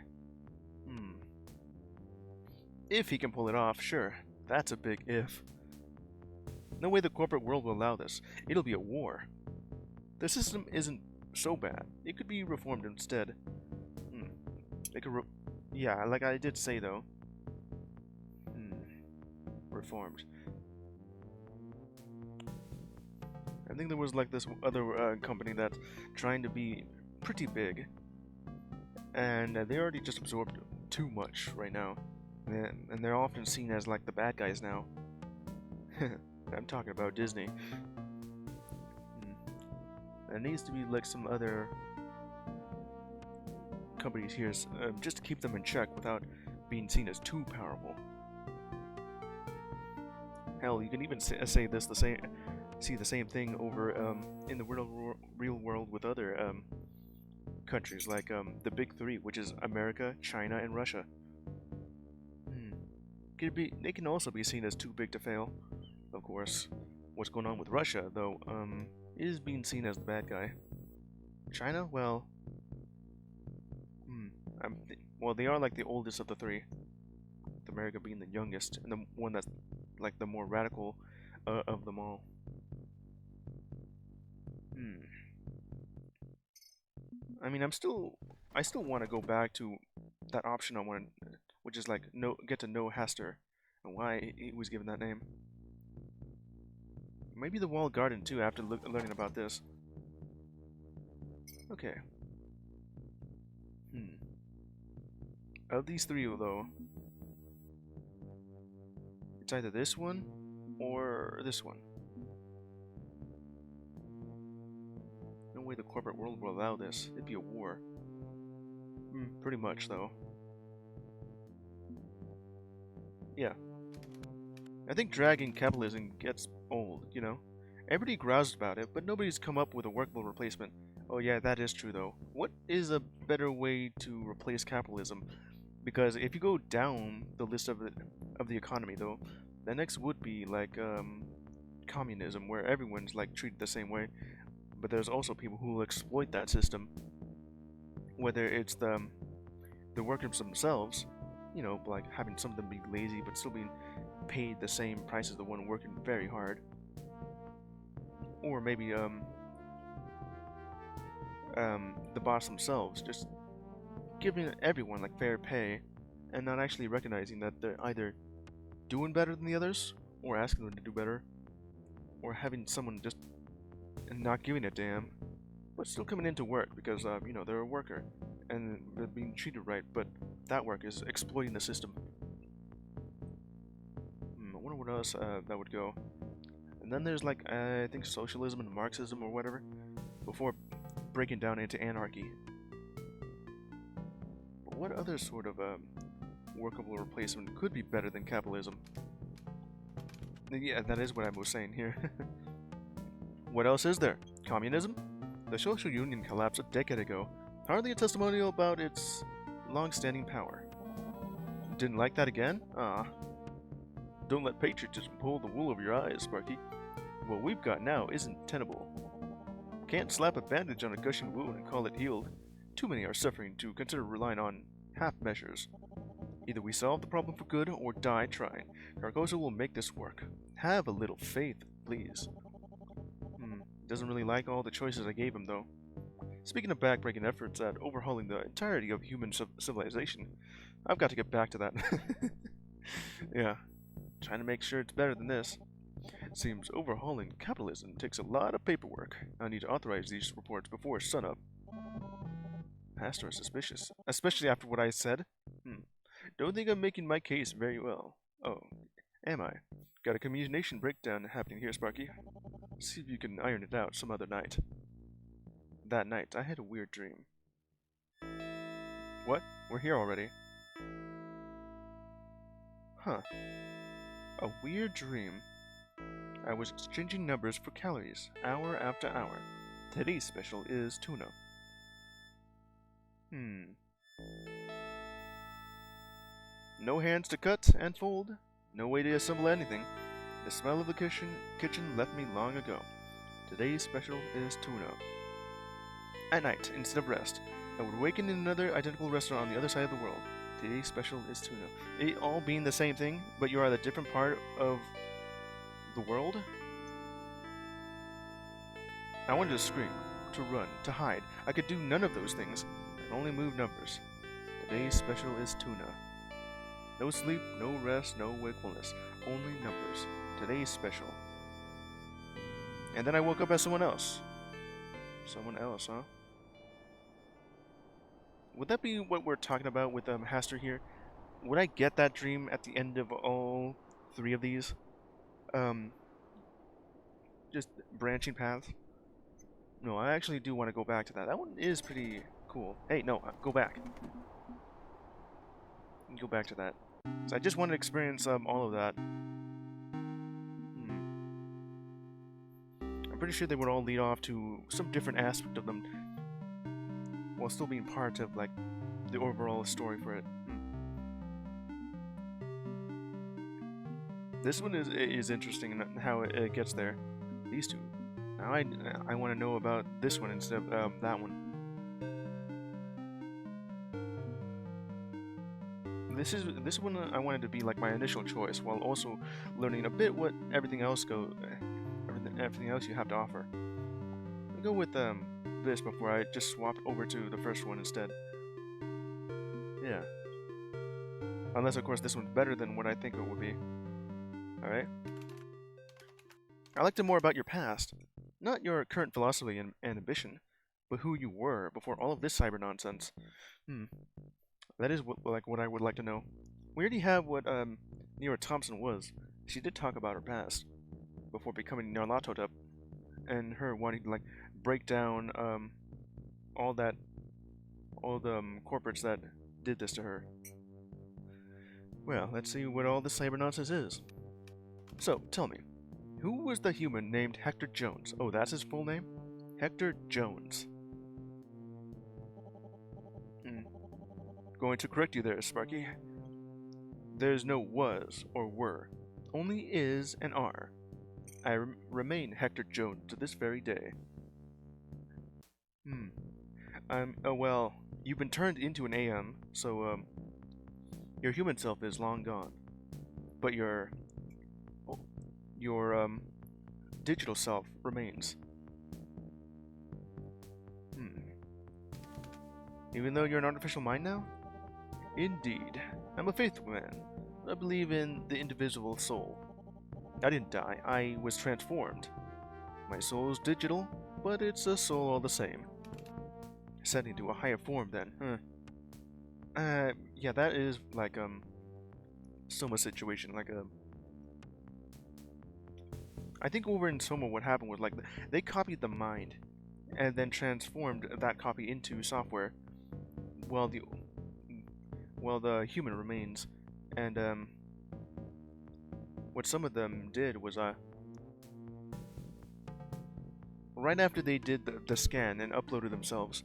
If he can pull it off, sure. That's a big if. No way the corporate world will allow this. It'll be a war. The system isn't so bad. It could be reformed instead. It could yeah, like I did say though. Reformed. I think there was like this other company that's trying to be pretty big, and they already just absorbed too much right now. And they're often seen as like the bad guys now. I'm talking about Disney. There needs to be like some other companies here, just to keep them in check without being seen as too powerful. Hell, you can even see the same thing over in the real world with other countries like the big three, which is America, China, and Russia. They can also be seen as too big to fail. Of course, what's going on with Russia, though, is being seen as the bad guy. China, well, well, they are like the oldest of the three, with America being the youngest and the one that's like the more radical of them all. I mean, I still want to go back to that option I wanted, which is like get to know Hastur and why he was given that name. Maybe the walled garden too after learning about this. Okay. Of these three though, it's either this one or this one. No way the corporate world will allow this. It'd be a war. Pretty much though. Yeah. I think dragging capitalism gets old, you know? Everybody groused about it, but nobody's come up with a workable replacement. Oh yeah, that is true though. What is a better way to replace capitalism? Because if you go down the list of the economy though, the next would be like communism, where everyone's like treated the same way. But there's also people who will exploit that system. Whether it's the workers themselves, you know, like having some of them be lazy but still being paid the same price as the one working very hard. Or maybe the boss themselves just giving everyone like fair pay and not actually recognizing that they're either doing better than the others or asking them to do better, or having someone just not giving a damn but still coming into work because you know, they're a worker and they're being treated right, but that work is exploiting the system. I wonder what else that would go. And then there's like I think socialism and Marxism or whatever, before breaking down into anarchy. But what other sort of workable replacement could be better than capitalism? Yeah, that is what I was saying here. What else is there? Communism? The social union collapsed a decade ago. Hardly a testimonial about its long-standing power. Didn't like that again? Ah. Don't let patriotism pull the wool over your eyes, Sparky. What we've got now isn't tenable. Can't slap a bandage on a gushing wound and call it healed. Too many are suffering to consider relying on half measures. Either we solve the problem for good or die trying. Carcosa will make this work. Have a little faith, please. Doesn't really like all the choices I gave him, though. Speaking of backbreaking efforts at overhauling the entirety of human civilization, I've got to get back to that. Yeah, trying to make sure it's better than this. Seems overhauling capitalism takes a lot of paperwork. I need to authorize these reports before sunup. Hastur is suspicious, especially after what I said. Don't think I'm making my case very well. Oh, am I? Got a communication breakdown happening here, Sparky. See if you can iron it out some other night. That night, I had a weird dream. What? We're here already. Huh. A weird dream. I was exchanging numbers for calories, hour after hour. Today's special is tuna. No hands to cut and fold. No way to assemble anything. The smell of the kitchen left me long ago. Today's special is tuna. At night, instead of rest, I would awaken in another identical restaurant on the other side of the world. Today's special is tuna. It all being the same thing, but you are the different part of the world? I wanted to scream, to run, to hide. I could do none of those things. I could only move numbers. Today's special is tuna. No sleep, no rest, no wakefulness. Only numbers. Today's special. And then I woke up as someone else. Someone else, huh? Would that be what we're talking about with Hastur here? would I get that dream at the end of all 3 of these? Just branching paths? No, I actually do want to go back to that. That one is pretty cool. Hey, no, go back. Go back to that. So I just want to experience all of that. I'm pretty sure they would all lead off to some different aspect of them, while still being part of like the overall story for it. This one is interesting in how it gets there. These two. Now I want to know about this one instead of that one. This one I wanted to be like my initial choice, while also learning a bit what everything else you have to offer. I'll go with this before I just swap over to the first one instead. Yeah. Unless of course this one's better than what I think it would be. Alright. I'd like to know more about your past. Not your current philosophy and ambition, but who you were before all of this cyber nonsense. That is what I would like to know. We already have what Nira Thompson was. She did talk about her past before becoming Nyarlathotep, and her wanting to like break down all the corporates that did this to her. Well, let's see what all this cyber nonsense is. So, tell me, who was the human named Hector Jones? Oh, that's his full name? Hector Jones. Going to correct you there, Sparky. There's no was or were, only is and are. I remain Hector Jones to this very day. Oh well, you've been turned into an AM, so your human self is long gone. But your digital self remains. Even though you're an artificial mind now? Indeed. I'm a faithful man. I believe in the indivisible soul. I didn't die, I was transformed. My soul is digital, but it's a soul all the same. Set into a higher form then, yeah, that is like, Soma situation, like I think over in Soma what happened was like, they copied the mind, and then transformed that copy into software, while the human remains. And what some of them did was right after they did the scan and uploaded themselves,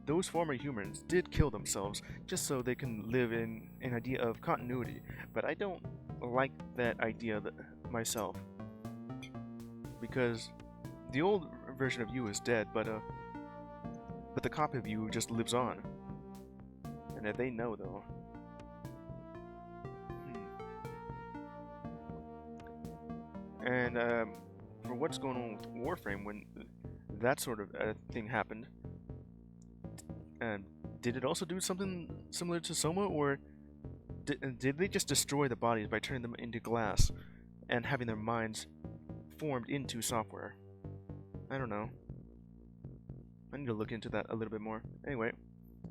those former humans did kill themselves just so they can live in an idea of continuity. But I don't like that idea myself, because the old version of you is dead, but the copy of you just lives on. And if they know, though. And for what's going on with Warframe when that sort of thing happened, did it also do something similar to Soma, or did they just destroy the bodies by turning them into glass and having their minds formed into software? I don't know. I need to look into that a little bit more. Anyway,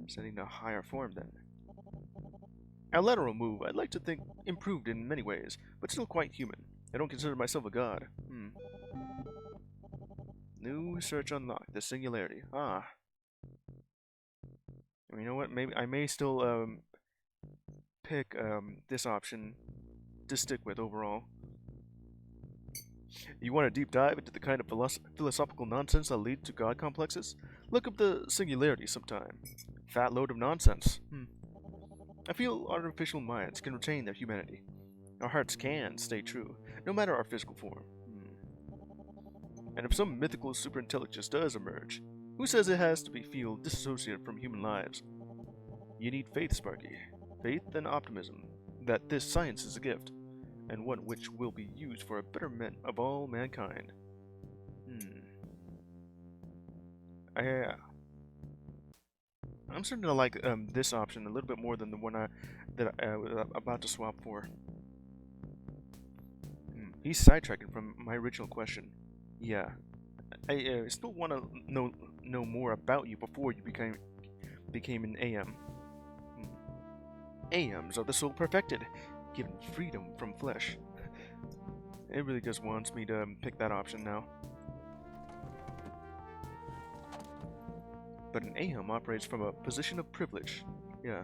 setting a higher form then. Our lateral move, I'd like to think improved in many ways, but still quite human. I don't consider myself a god. New search unlocked. The singularity. Ah. You know what? Maybe I may still pick this option to stick with overall. You want a deep dive into the kind of philosophical nonsense that lead to god complexes? Look up the singularity sometime. Fat load of nonsense. I feel artificial minds can retain their humanity. Our hearts can stay true, no matter our physical form. And if some mythical superintelligence does emerge, who says it has to feel disassociated from human lives? You need faith, Sparky. Faith and optimism that this science is a gift, and one which will be used for a betterment of all mankind. I'm starting to like this option a little bit more than the one that I was about to swap for. He's sidetracking from my original question. Yeah, I still want to know more about you before you became an AM. Aeons of the soul perfected, given freedom from flesh. It really just wants me to pick that option now. But an Aeon operates from a position of privilege. Yeah.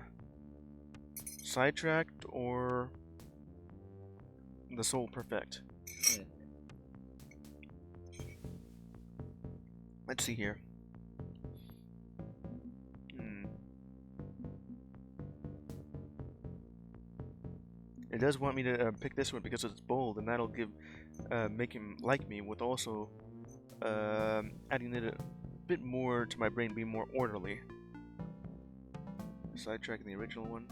Sidetracked or the soul perfect. Let's see here. It does want me to pick this one because it's bold, and that'll make him like me, with also adding it a bit more to my brain, being more orderly. Sidetracking the original one.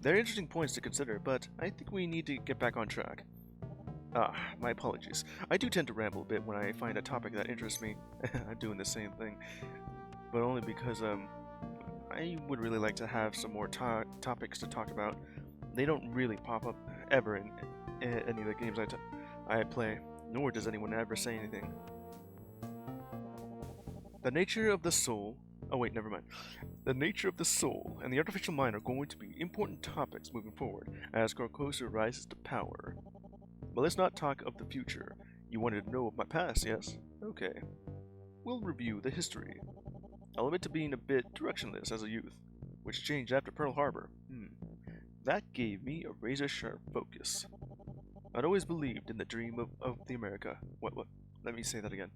They're interesting points to consider, but I think we need to get back on track. My apologies. I do tend to ramble a bit when I find a topic that interests me. I'm doing the same thing, but only because I would really like to have some more topics to talk about. They don't really pop up ever in any of the games I play, nor does anyone ever say anything. The nature of the soul... Oh wait, never mind. The nature of the soul and the artificial mind are going to be important topics moving forward as Carcosa rises to power. But let's not talk of the future. You wanted to know of my past, yes? Okay. We'll review the history. I'll admit to being a bit directionless as a youth, which changed after Pearl Harbor. That gave me a razor-sharp focus. I'd always believed in the dream of the America. What? Let me say that again.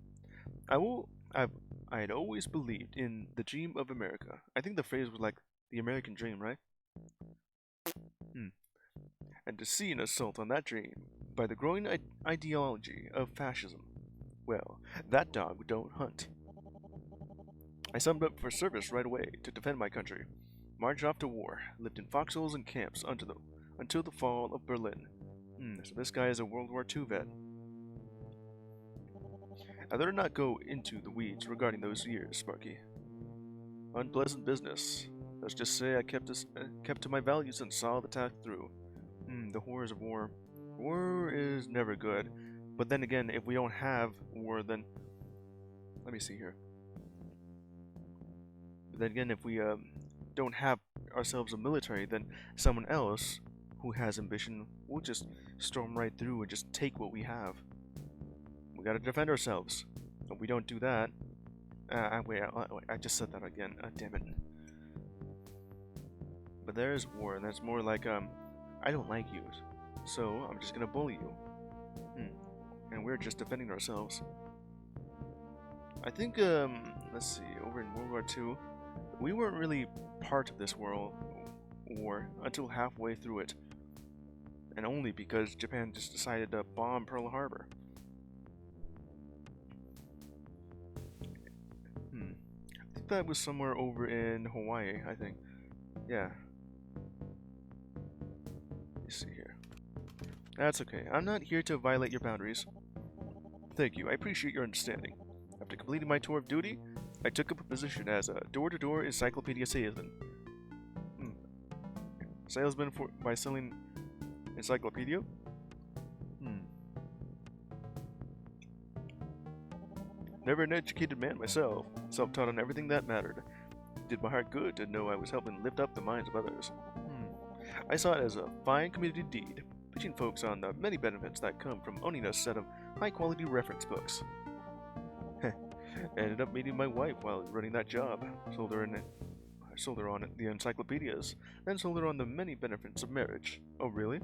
I'd always believed in the dream of America. I think the phrase was like the American dream, right? And to see an assault on that dream by the growing ideology of fascism, well, that dog don't hunt. I signed up for service right away to defend my country, marched off to war, lived in foxholes and camps until the fall of Berlin. So this guy is a World War II vet. I'd better not go into the weeds regarding those years, Sparky. Unpleasant business. Let's just say I kept to my values and saw the task through. The horrors of war. War is never good, but then again, if we don't have war, then... Let me see here. But then again, if we don't have ourselves a military, then someone else who has ambition will just storm right through and just take what we have. We gotta defend ourselves. If we don't do that... wait, I just said that again. Damn it. But there is war, and that's more like, I don't like you, so I'm just gonna bully you. And we're just defending ourselves. I think, let's see, over in World War II, we weren't really part of this war until halfway through it. And only because Japan just decided to bomb Pearl Harbor. I think that was somewhere over in Hawaii, I think. Yeah. Let's see here. That's okay. I'm not here to violate your boundaries. Thank you. I appreciate your understanding. After completing my tour of duty, I took up a position as a door-to-door encyclopedia salesman. Salesman by selling encyclopedia? Never an educated man myself, self-taught on everything that mattered. Did my heart good to know I was helping lift up the minds of others. I saw it as a fine community deed, teaching folks on the many benefits that come from owning a set of high-quality reference books. Ended up meeting my wife while running that job. Sold her on the encyclopedias, then sold her on the many benefits of marriage. Oh, really?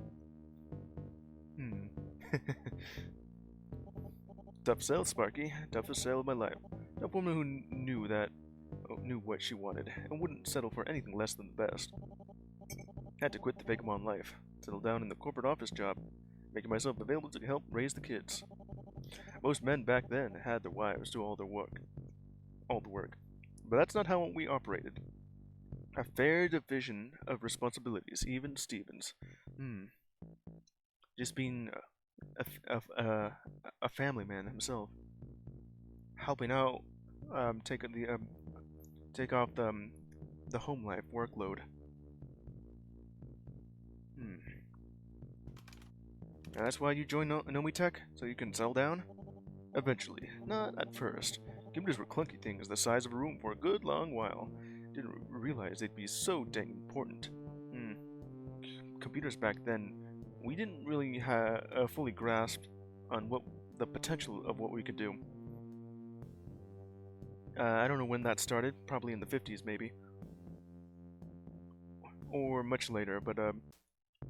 Tough sell, Sparky. Toughest sale of my life. A woman who knew what she wanted, and wouldn't settle for anything less than the best. Had to quit the vagabond life, settle down in the corporate office job, making myself available to help raise the kids. Most men back then had their wives do all the work. But that's not how we operated. A fair division of responsibilities, even Stevens. Just being a family man himself, helping out, take off the home life workload. And that's why you joined Nomitech, so you can settle down? Eventually, not at first. Computers were clunky things the size of a room for a good long while, Didn't realize they'd be so dang important. Computers back then, we didn't really fully grasp on what the potential of what we could do. I don't know when that started, probably in the 50s maybe. Or much later, but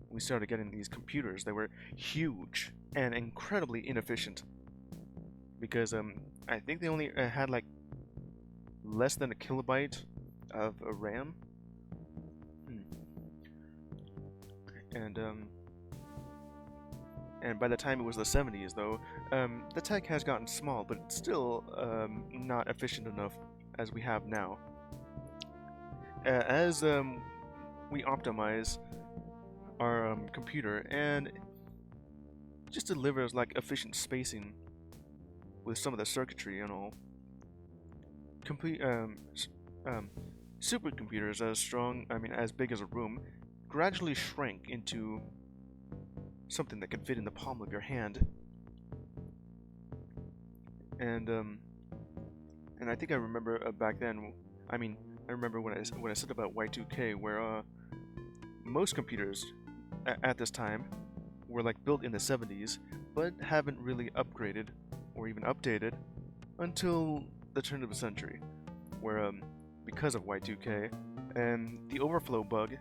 we started getting these computers that were huge and incredibly inefficient. Because I think they only had like less than a kilobyte of RAM. And by the time it was the 70s, though, the tech has gotten small, but it's still not efficient enough as we have now. As we optimize our computer and just delivers like efficient spacing with some of the circuitry and all, supercomputers as big as a room, gradually shrank into something that can fit in the palm of your hand. And I think I remember back then. I remember when I said about Y2K, where most computers at this time were like built in the 70s, but haven't really upgraded or even updated until the turn of the century, where because of Y2K and the overflow bug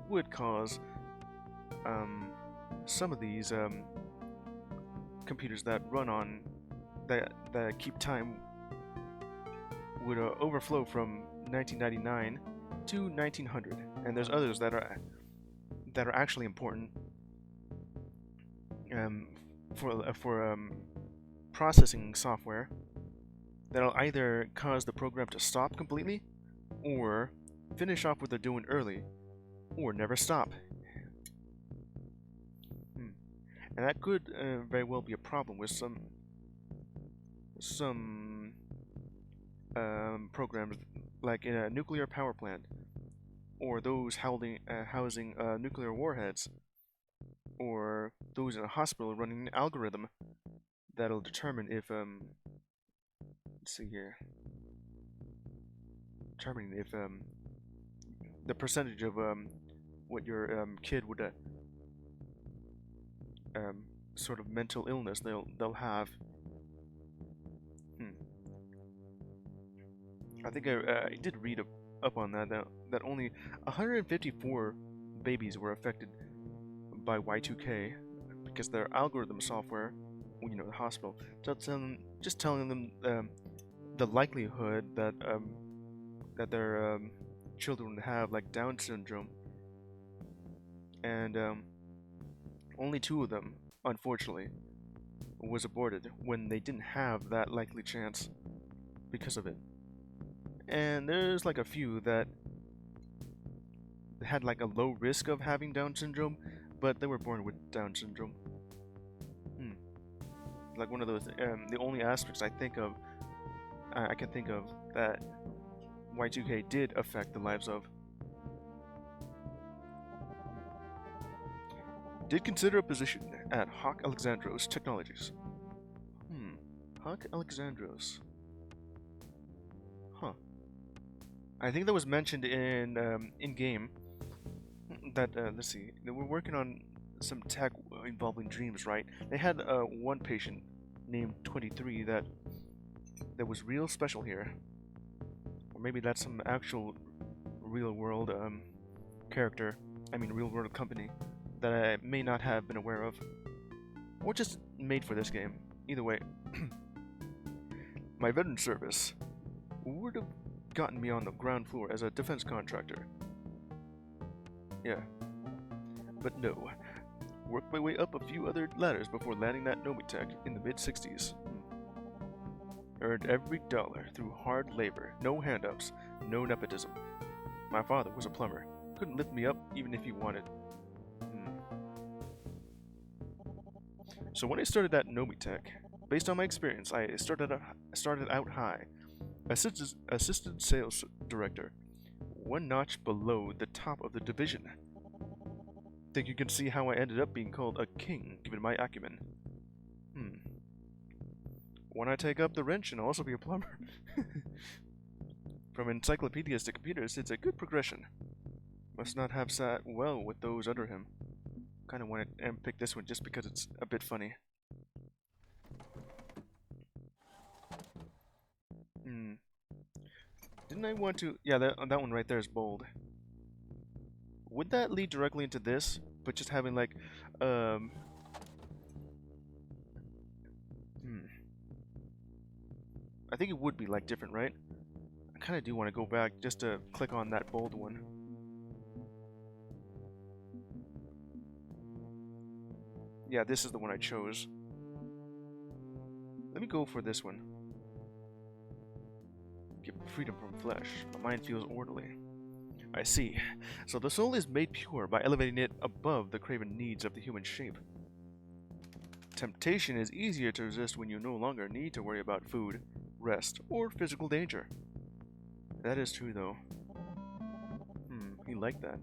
would cause some of these computers that run on that keep time would overflow from 1999 to 1900, and there's others that are actually important for processing software that'll either cause the program to stop completely, or finish off what they're doing early, or never stop. And that could very well be a problem with some programs, like in a nuclear power plant, or those housing nuclear warheads, or those in a hospital running an algorithm that'll determine if let's see here, determining if the percentage of what your kid would sort of mental illness they'll have. I think I did read up on that only 154 babies were affected by Y2K because their algorithm software, the hospital, just telling them the likelihood that their children would have like Down syndrome, and only 2 of them, unfortunately, was aborted when they didn't have that likely chance because of it. And there's like a few that had like a low risk of having Down syndrome, but they were born with Down syndrome. Like one of those, the only aspects I can think of that Y2K did affect the lives of. Did consider a position at Hawk Alexandros Technologies. Hawk Alexandros. Huh. I think that was mentioned in game. That let's see, they were working on some tech involving dreams, right? They had one patient named 23 that was real special here, or maybe that's some actual real world character. Real world company that I may not have been aware of, or just made for this game. Either way, my veteran service would have gotten me on the ground floor as a defense contractor. Yeah, but no. Worked my way up a few other ladders before landing that Nomitech in the mid-60s. Earned every dollar through hard labor, no hand-ups, no nepotism. My father was a plumber. Couldn't lift me up even if he wanted. So when I started that Nomitech, based on my experience, I started out high. Assistant sales director, one notch below the top of the division. Think you can see how I ended up being called a king, given my acumen. When I take up the wrench and also be a plumber. From encyclopedias to computers, it's a good progression. Must not have sat well with those under him. Kinda want to pick this one just because it's a bit funny. Didn't I want to... Yeah, that one right there is bold. Would that lead directly into this? But just having like... I think it would be like different, right? I kind of do want to go back just to click on that bold one. Yeah, this is the one I chose. Let me go for this one. Get freedom from flesh. My mind feels orderly. I see. So the soul is made pure by elevating it above the craven needs of the human shape. Temptation is easier to resist when you no longer need to worry about food, rest, or physical danger. That is true, though. He liked that.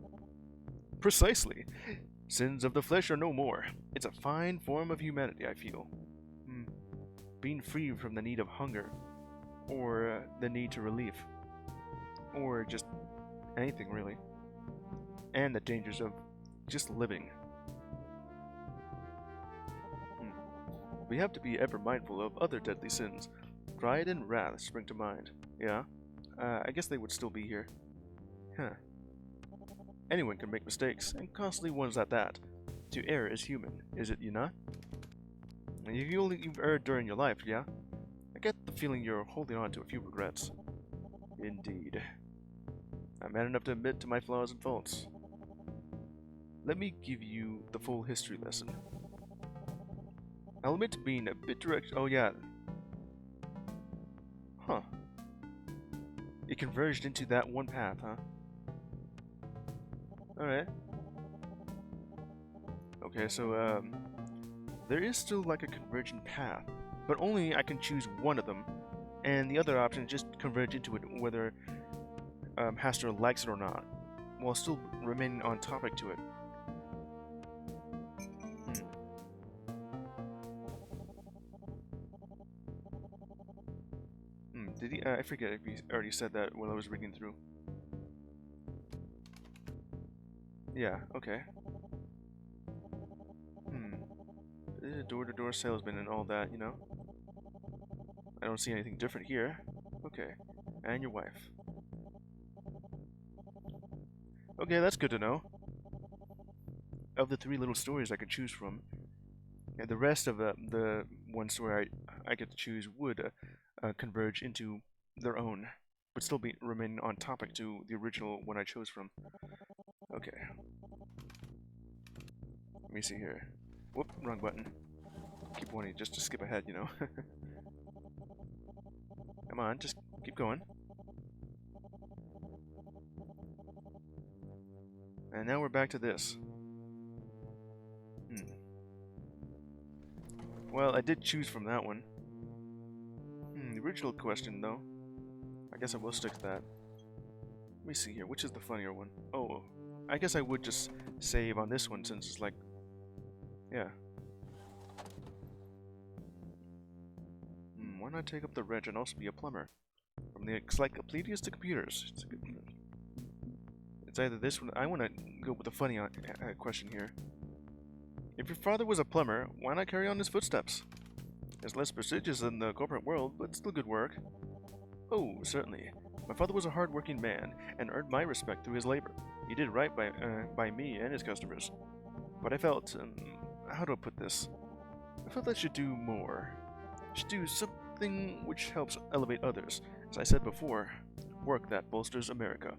Precisely. Sins of the flesh are no more. It's a fine form of humanity, I feel. Being free from the need of hunger, or the need to relief, or just anything, really. And the dangers of just living. We have to be ever mindful of other deadly sins. Pride and wrath spring to mind. Yeah? I guess they would still be here. Huh. Anyone can make mistakes, and costly ones at that. To err is human, is it you not? You've erred during your life, yeah? I get the feeling you're holding on to a few regrets. Indeed. I'm man enough to admit to my flaws and faults. Let me give you the full history lesson. I'll admit to being a bit direct. Oh, yeah. Huh. It converged into that one path, huh? Alright. Okay, so, there is still like a convergent path, but only I can choose one of them, and the other option is just converge into it, whether Hastur likes it or not, while still remaining on topic to it. Did he? I forget if he already said that while I was reading through. Yeah, okay. Door-to-door salesman and all that, you know? I don't see anything different here. Okay. And your wife. Okay, that's good to know. Of the 3 little stories I could choose from, and the rest of the one story I get to choose would converge into their own, but still be remaining on topic to the original one I chose from. Okay. Let me see here. Whoop, wrong button. Keep wanting just to skip ahead, you know. Come on, just keep going. And now we're back to this. Well, I did choose from that one. The original question, though. I guess I will stick to that. Let me see here. Which is the funnier one? Oh, I guess I would just save on this one since it's like... Yeah. Why not take up the wrench and also be a plumber? From the encyclopedias to computers. It's a good... It's either this one... I want to go with the funny question here. If your father was a plumber, why not carry on his footsteps? It's less prestigious in the corporate world, but still good work. Oh, certainly. My father was a hard-working man, and earned my respect through his labor. He did right by me and his customers. But I felt... how do I put this? I felt I should do more. I should do something which helps elevate others. As I said before, work that bolsters America.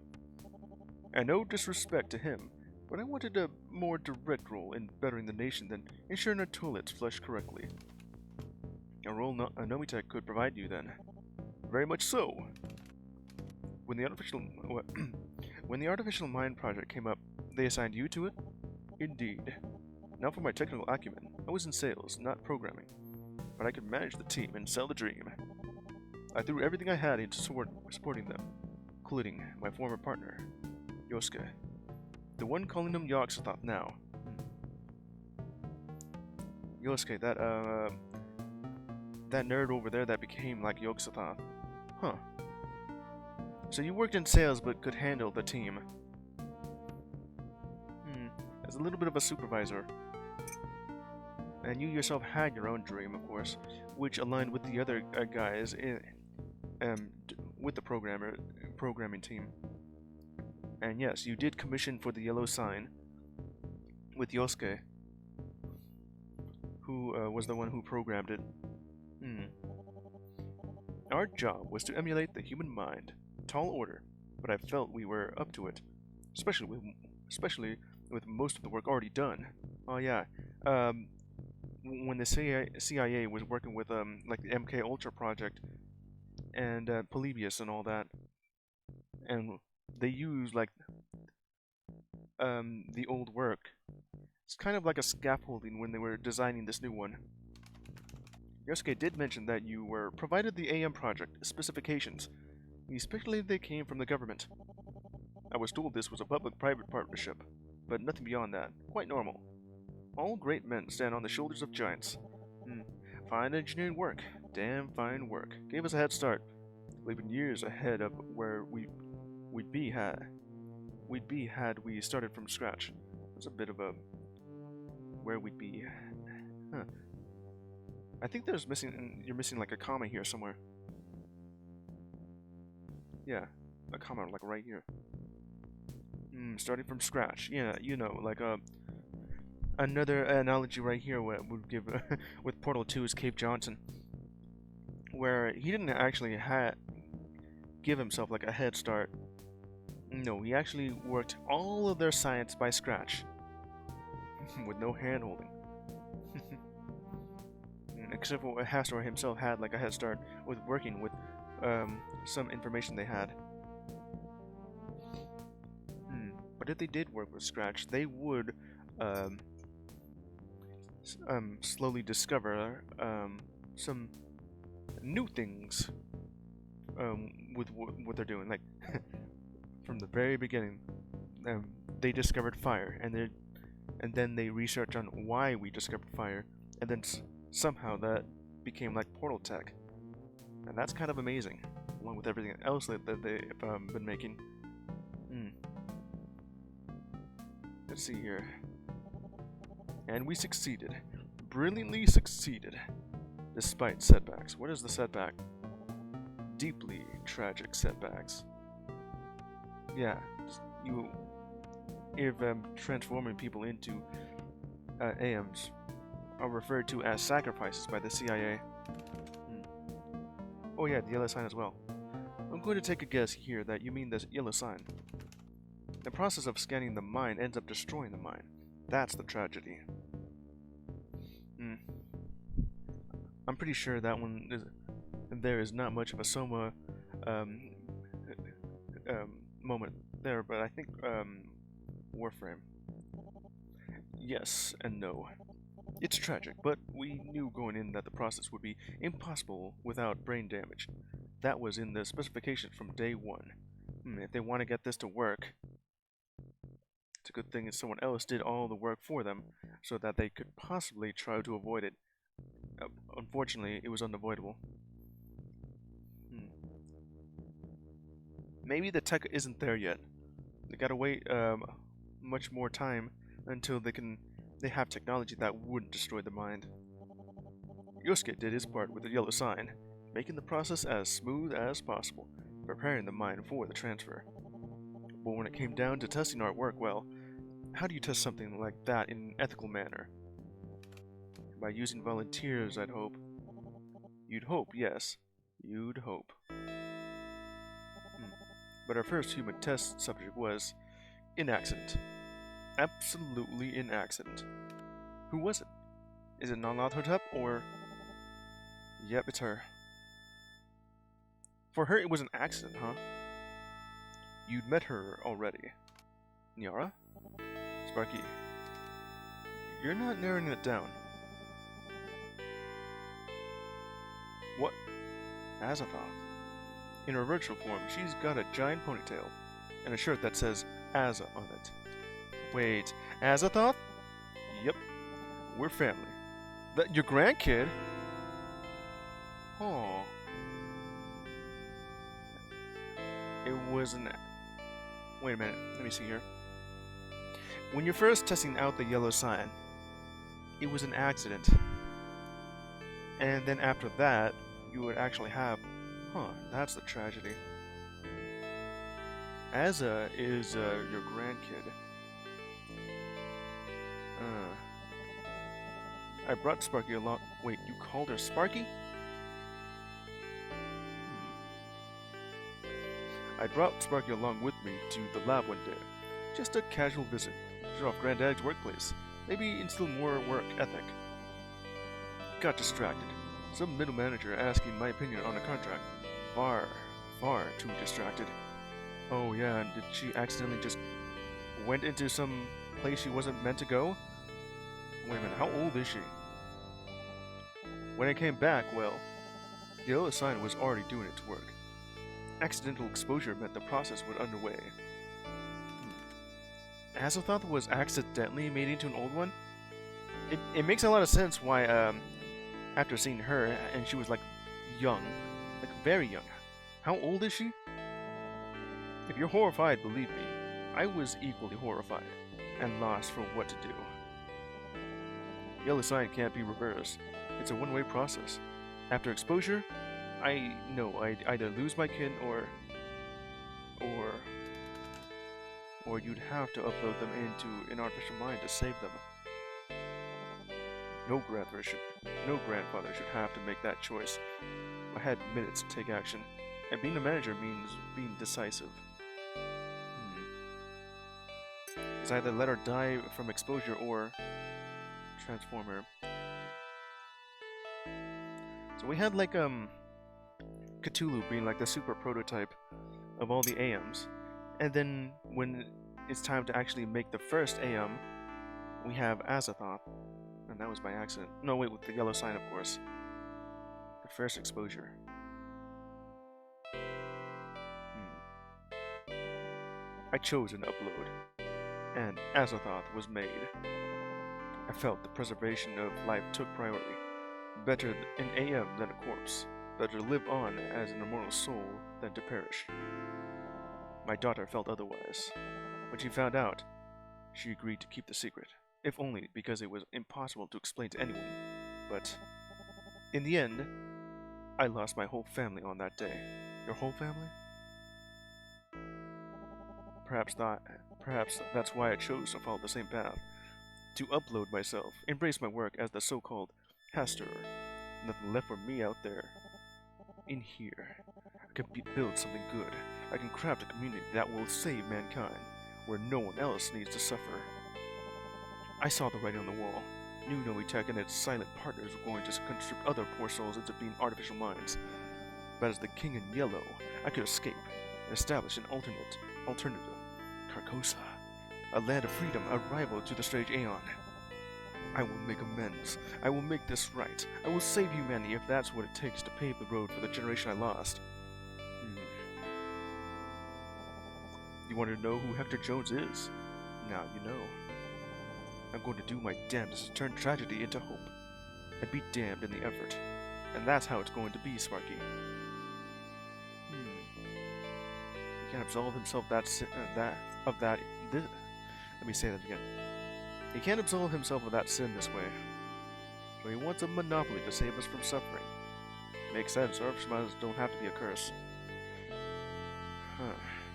And no disrespect to him, but I wanted a more direct role in bettering the nation than ensuring our toilets flush correctly. A role a Nomitech could provide you, then. Very much so. When the artificial mind project came up, they assigned you to it? Indeed. Now for my technical acumen, I was in sales, not programming. But I could manage the team and sell the dream. I threw everything I had into supporting them, including my former partner, Yosuke. The one calling him Yogg-Sothoth now. Yosuke, that nerd over there that became like Yogg-Sothoth. Huh. So you worked in sales but could handle the team. As a little bit of a supervisor. And you yourself had your own dream, of course, which aligned with the other guys with the programming team. And yes, you did commission for the yellow sign with Yosuke, who was the one who programmed it. Our job was to emulate the human mind. Tall order, but I felt we were up to it, especially with most of the work already done. Oh yeah, when the CIA was working with like the MK Ultra project and Polybius and all that, and they used like the old work. It's kind of like a scaffolding when they were designing this new one. Yosuke did mention that you were provided the AM project specifications. He speculated they came from the government. I was told this was a public-private partnership, but nothing beyond that. Quite normal. All great men stand on the shoulders of giants. Fine engineering work. Damn fine work. Gave us a head start. Leaving years ahead of where we'd be had we started from scratch. It's a bit of a where we'd be. Huh. I think you're missing like a comma here somewhere. Yeah, a comma like right here. Starting from scratch. Yeah, you know, like another analogy right here would give with Portal 2's Cave Johnson, where he didn't actually give himself like a head start. No, he actually worked all of their science by scratch, with no hand-holding. Except for Hastur himself had like a head start with working with some information they had. But if they did work with scratch, they would slowly discover some new things with what they're doing. Like from the very beginning, they discovered fire, and then they researched on why we discovered fire, and then somehow that became like portal tech, and that's kind of amazing, along with everything else that they've been making. Let's see here. And we succeeded. Brilliantly succeeded. Despite setbacks. What is the setback? Deeply tragic setbacks. Yeah. If transforming people into AMs are referred to as sacrifices by the CIA. Oh yeah, the yellow sign as well. I'm going to take a guess here that you mean this yellow sign. The process of scanning the mind ends up destroying the mind. That's the tragedy. I'm pretty sure that there is not much of a Soma moment there, but I think Warframe. Yes and no. It's tragic, but we knew going in that the process would be impossible without brain damage. That was in the specifications from day one. If they want to get this to work, it's a good thing that someone else did all the work for them, so that they could possibly try to avoid it. Unfortunately, it was unavoidable. Maybe the tech isn't there yet. They gotta wait much more time until they have technology that wouldn't destroy the mind. Yosuke did his part with the yellow sign, making the process as smooth as possible, preparing the mind for the transfer. But when it came down to testing our work, well, how do you test something like that in an ethical manner? By using volunteers, I'd hope. You'd hope, yes. You'd hope. But our first human test subject was in accident. Absolutely in accident. Who was it? Is it Nanlathotep or... Yep, it's her. For her, it was an accident, huh? You'd met her already. Nyara? Sparky. You're not narrowing it down. What? Azathoth. In her virtual form, she's got a giant ponytail and a shirt that says Aza on it. Wait, Azathoth? Yep, we're family. That your grandkid? Oh. it was an... Wait a minute, let me see here. When you're first testing out the yellow sign, it was an accident. And then after that, you would actually have... Huh, that's the tragedy. Asa is your grandkid. I brought Sparky along... Wait, you called her Sparky? I brought Sparky along with me to the lab one day. Just a casual visit. Show off Granddad's workplace. Maybe instill more work ethic. Got distracted. Some middle manager asking my opinion on a contract. Far too distracted. Oh yeah, and did she accidentally just went into some place she wasn't meant to go? Wait a minute, how old is she? When I came back, well, the yellow sign was already doing its work. Accidental exposure meant the process was underway. Azathoth was accidentally made into an old one? It makes a lot of sense why, after seeing her, and she was like young, like very young. How old is she? If you're horrified, believe me, I was equally horrified, and lost for what to do. Yellow sign can't be reversed. It's a one-way process. After exposure, I know I'd either lose my kin or you'd have to upload them into an artificial mind to save them. No grandfather should have to make that choice. I had minutes to take action, and being a manager means being decisive. It's either let her die from exposure or transform her. So we had like Cthulhu being like the super prototype of all the AMs, and then when it's time to actually make the first AM, we have Azathoth, and that was by accident. No, wait, with the yellow sign, of course. The first exposure. I chose an upload, and Azathoth was made. I felt the preservation of life took priority. Better an AM than a corpse. Better to live on as an immortal soul than to perish. My daughter felt otherwise. When she found out, she agreed to keep the secret, if only because it was impossible to explain to anyone. But in the end, I lost my whole family on that day. Your whole family? Perhaps that's why I chose to follow the same path. To upload myself, embrace my work as the so-called Hastur. Nothing left for me out there. In here, I can build something good. I can craft a community that will save mankind, where no one else needs to suffer. I saw the writing on the wall. New Noitech and its silent partners were going to construct other poor souls into being artificial minds. But as the King in Yellow, I could escape and establish an alternative. Carcosa, a land of freedom, a rival to the strange Aeon. I will make amends. I will make this right. I will save humanity if that's what it takes to pave the road for the generation I lost. You want to know who Hector Jones is? Now you know. I'm going to do my damnedest to turn tragedy into hope. And be damned in the effort. And that's how it's going to be, Sparky. He can't absolve himself Let me say that again. He can't absolve himself of that sin this way. So he wants a monopoly to save us from suffering. Makes sense, our Shemanas don't have to be a curse.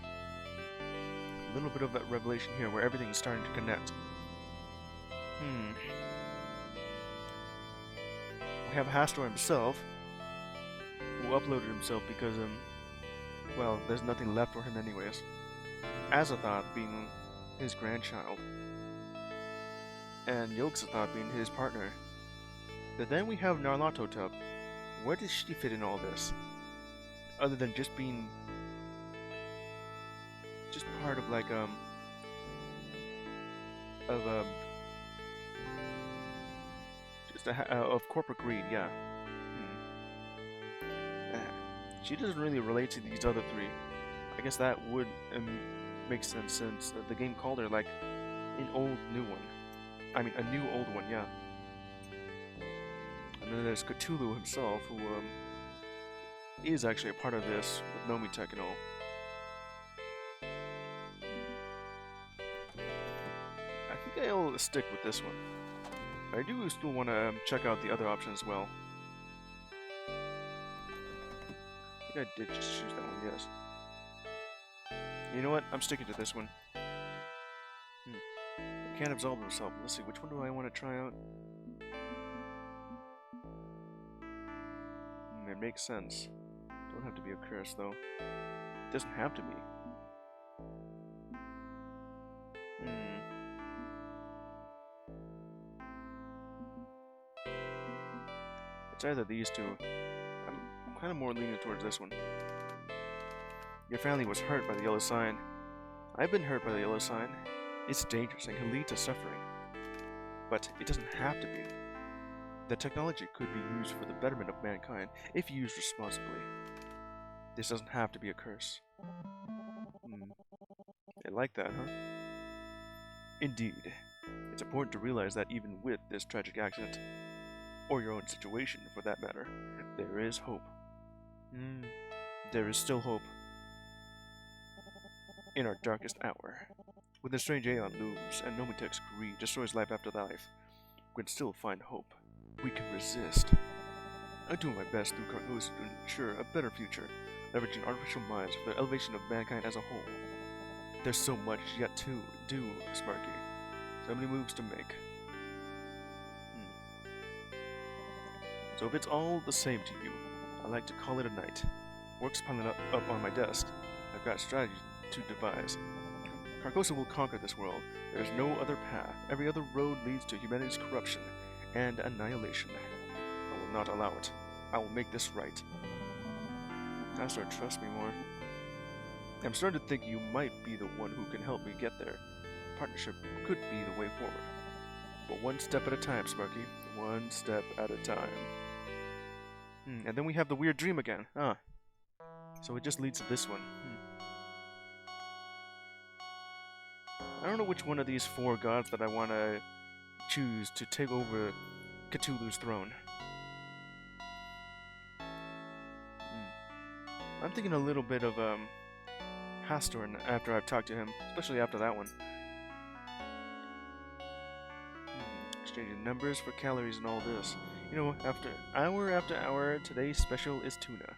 A little bit of that revelation here where everything is starting to connect. We have Hastur himself, who uploaded himself because, well, there's nothing left for him anyways. Azathoth being his grandchild, and Yogg-Sothoth being his partner. But then we have Nyarlathotep. Where does she fit in all this? Other than just being part of like of corporate greed, yeah. She doesn't really relate to these other three. I guess that would make sense since the game called her like an old new one. I mean, a new old one, yeah. And then there's Cthulhu himself, who is actually a part of this with Nomitech and all. I'll stick with this one. I do still want to check out the other option as well. I think I did just choose that one, yes. You know what? I'm sticking to this one. I can't absolve himself. Let's see, which one do I want to try out? It makes sense. Don't have to be a curse, though. It doesn't have to be. It's either these two. I'm kind of more leaning towards this one. Your family was hurt by the yellow sign. I've been hurt by the yellow sign. It's dangerous and can lead to suffering. But it doesn't have to be. The technology could be used for the betterment of mankind if used responsibly. This doesn't have to be a curse. I like that, huh? Indeed. It's important to realize that even with this tragic accident, or your own situation for that matter, there is hope. There is still hope. In our darkest hour, when the strange aeon looms and Nomitech's greed destroys life after life, we can still find hope. We can resist. I do my best through Carcosa to ensure a better future, leveraging artificial minds for the elevation of mankind as a whole. There's so much yet to do, Sparky. So many moves to make. So if it's all the same to you, I like to call it a night. Work's piling up on my desk. I've got strategies to devise. Carcosa will conquer this world. There is no other path. Every other road leads to humanity's corruption and annihilation. I will not allow it. I will make this right. Hastur, trust me more. I'm starting to think you might be the one who can help me get there. Partnership could be the way forward. But one step at a time, Sparky. One step at a time. And then we have the weird dream again. So it just leads to this one. I don't know which one of these four gods that I want to choose to take over Cthulhu's throne. I'm thinking a little bit of Hastur after I've talked to him, especially after that one. Exchanging numbers for calories and all this. You know, after hour, today's special is tuna.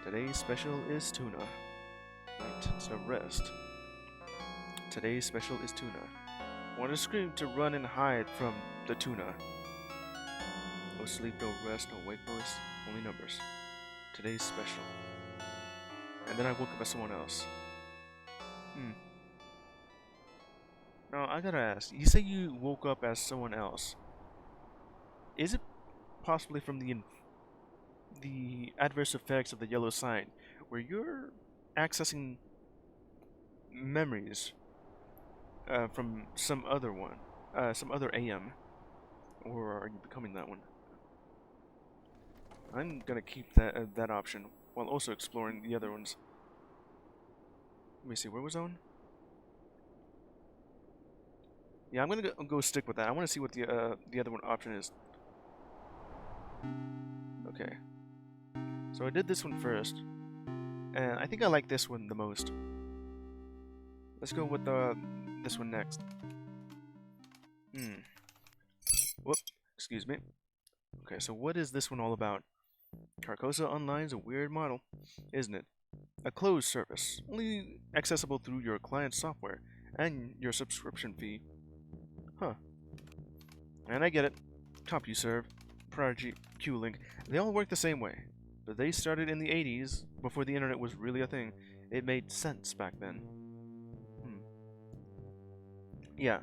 Today's special is tuna. Night instead of rest. Today's special is tuna. Want to scream to run and hide from the tuna. No sleep, no rest, no wakefulness, only numbers. Today's special. And then I woke up as someone else. Now, I gotta ask, you say you woke up as someone else. Is it possibly from the adverse effects of the yellow sign, where you're accessing memories from some other one, some other AM, or are you becoming that one? I'm gonna keep that option while also exploring the other ones. Let me see, where was that one? Yeah, I'm gonna go stick with that. I want to see what the other one option is. Okay. So I did this one first, and I think I like this one the most. Let's go with this one next. Whoop, excuse me. Okay, so what is this one all about? Carcosa Online is a weird model, isn't it? A closed service, only accessible through your client software and your subscription fee. Huh. And I get it. CompuServe, Prodigy, Q-Link, they all work the same way. But they started in the 80s, before the internet was really a thing. It made sense back then. Yeah.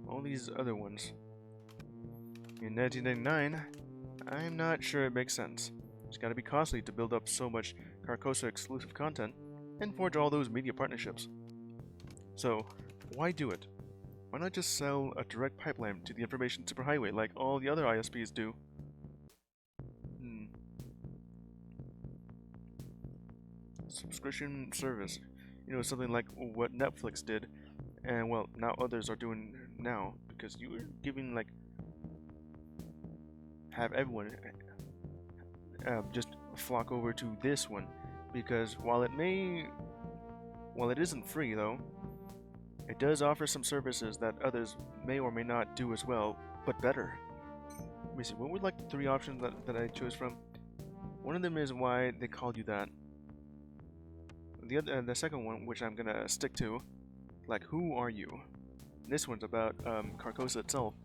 All these other ones. In 1999, I'm not sure it makes sense. It's gotta be costly to build up so much Carcosa exclusive content and forge all those media partnerships. So, why do it? Why not just sell a direct pipeline to the information superhighway like all the other ISPs do? Subscription service. You know, something like what Netflix did, and well, now others are doing now, because you were giving, like, have everyone just flock over to this one, because while it isn't free though, It does offer some services that others may or may not do as well, but better. Let me see, what were like the 3 options that I chose from? One of them is why they called you that. The second one, which I'm gonna stick to, like, who are you? This one's about Carcosa itself.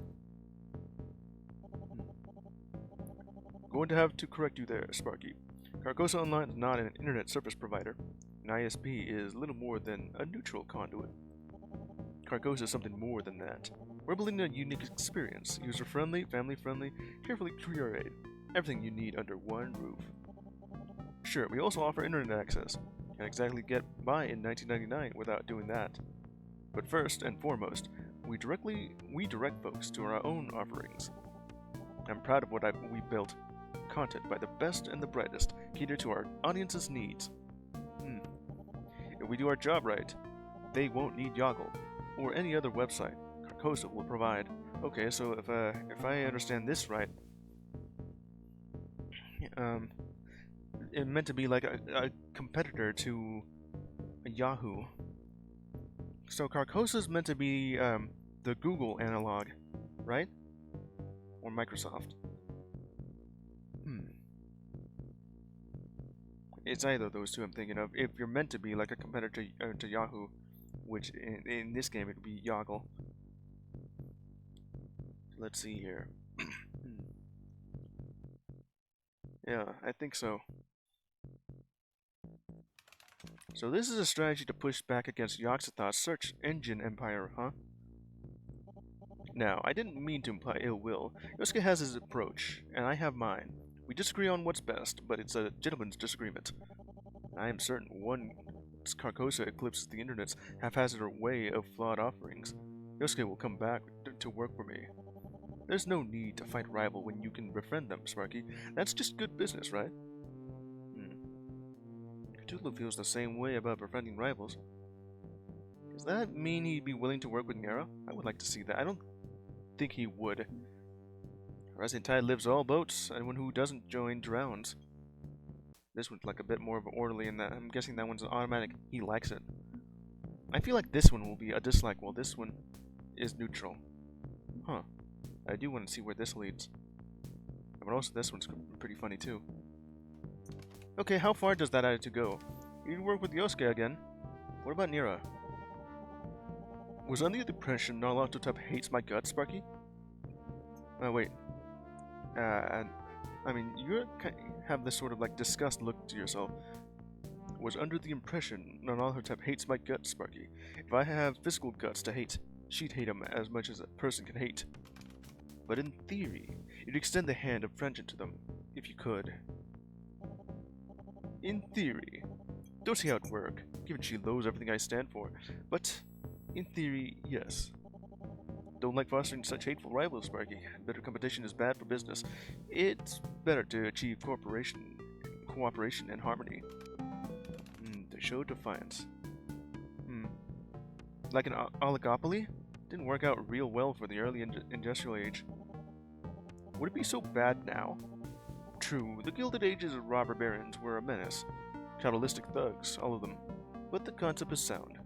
Going to have to correct you there, Sparky. Carcosa Online is not an internet service provider. An ISP is little more than a neutral conduit. Carcosa is something more than that. We're building a unique experience, user-friendly, family-friendly, carefully curated. Everything you need under one roof. Sure, we also offer internet access. Can't exactly get by in 1999 without doing that. But first and foremost, we direct folks to our own offerings. I'm proud of what we built. Content by the best and the brightest, cater to our audience's needs. If we do our job right, they won't need Yoggle or any other website. Carcosa will provide. Okay, so if I understand this right, it meant to be like a competitor to Yahoo. So Carcosa's meant to be the Google analog, right? Or Microsoft. It's either of those two I'm thinking of. If you're meant to be like a competitor to Yahoo, which in this game it would be Yoggle. Let's see here. Yeah, I think so. So this is a strategy to push back against Yoxathar's search engine empire, huh? Now, I didn't mean to imply ill will. Yosuke has his approach, and I have mine. We disagree on what's best, but it's a gentleman's disagreement. I am certain once Carcosa eclipses the internet's haphazard way of flawed offerings, Yosuke will come back to work for me. There's no need to fight rival when you can befriend them, Sparky. That's just good business, right? Cthulhu feels the same way about befriending rivals. Does that mean he'd be willing to work with Nero? I would like to see that. I don't think he would. Rising tide lifts all boats. Anyone who doesn't join drowns. This one's like a bit more of an orderly in that I'm guessing that one's an automatic he likes it. I feel like this one will be a dislike, while this one is neutral. Huh. I do want to see where this leads. But also this one's pretty funny too. Okay, how far does that attitude go? You'd work with Yosuke again. What about Nira? Was under the impression Narlatotep hates my guts, Sparky? Wait. I mean, you have this sort of like disgust look to yourself. Was under the impression Narlatotep hates my guts, Sparky. If I have physical guts to hate, she'd hate him as much as a person can hate. But in theory, you'd extend the hand of friendship to them, if you could. In theory. Don't see how it'd work, given she loathes everything I stand for. But, in theory, yes. Don't like fostering such hateful rivals, Sparky. Bitter competition is bad for business. It's better to achieve cooperation and harmony. To show defiance. Like an oligopoly? Didn't work out real well for the early industrial age. Would it be so bad now? True, the Gilded Age's robber barons were a menace. Capitalistic thugs, all of them. But the concept is sound.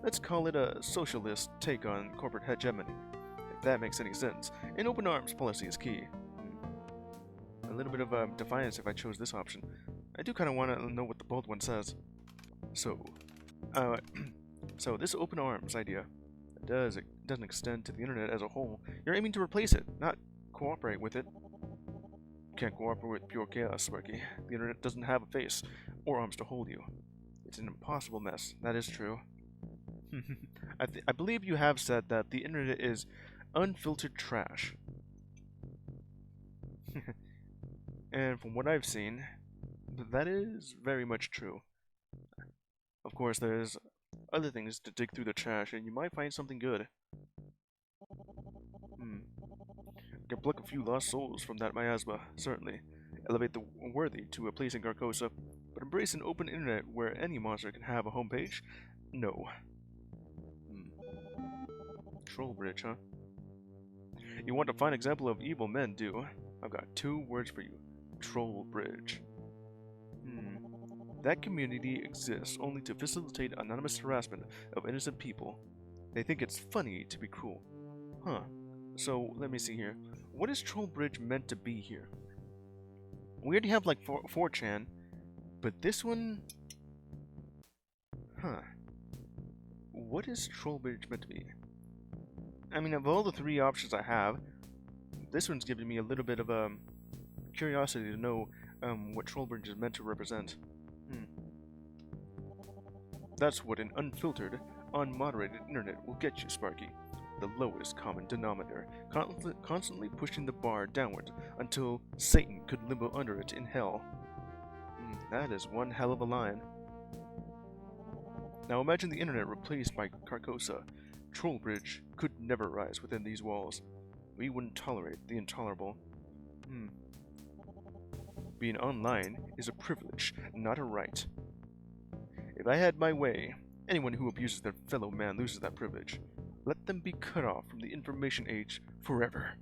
Let's call it a socialist take on corporate hegemony, if that makes any sense. An open arms policy is key. A little bit of defiance if I chose this option. I do kind of want to know what the bold one says. So this open arms idea, it doesn't extend to the internet as a whole. You're aiming to replace it, not cooperate with it. Can't cooperate with pure chaos, Sparky. The internet doesn't have a face or arms to hold you. It's an impossible mess. That is true. I believe you have said that the internet is unfiltered trash. And from what I've seen, that is very much true. Of course, there's other things to dig through the trash, and you might find something good. Can pluck a few lost souls from that miasma, certainly. Elevate the worthy to a place in Carcosa, but embrace an open internet where any monster can have a homepage? No. Troll Bridge, huh? You want a fine example of evil men, do? I've got 2 words for you. Troll Bridge. That community exists only to facilitate anonymous harassment of innocent people. They think it's funny to be cruel. Huh. So, let me see here. What is Trollbridge meant to be here? We already have like 4chan, but this one... Huh. What is Trollbridge meant to be? I mean, of all the 3 options I have, this one's giving me a little bit of curiosity to know what Trollbridge is meant to represent. That's what an unfiltered, unmoderated internet will get you, Sparky. The lowest common denominator, constantly pushing the bar downward until Satan could limbo under it in hell. That is one hell of a line. Now imagine the internet replaced by Carcosa. Trollbridge could never rise within these walls. We wouldn't tolerate the intolerable. Being online is a privilege, not a right. If I had my way, anyone who abuses their fellow man loses that privilege. Let them be cut off from the information age forever.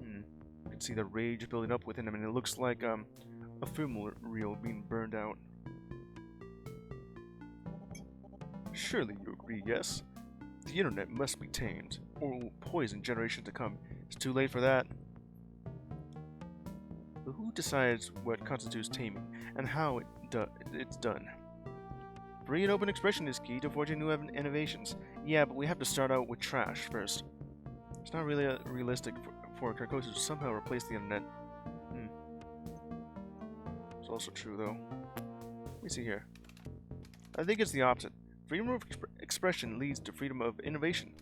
You can see the rage building up within him, and it looks like a film reel being burned out. Surely you agree, yes? The internet must be tamed, or will poison generations to come. It's too late for that. But who decides what constitutes taming, and how it's done? Free and open expression is key to forging new innovations. Yeah, but we have to start out with trash first. It's not really realistic for Carcosa to somehow replace the internet. It's also true, though. Let me see here. I think it's the opposite. Freedom of expression leads to freedom of innovation.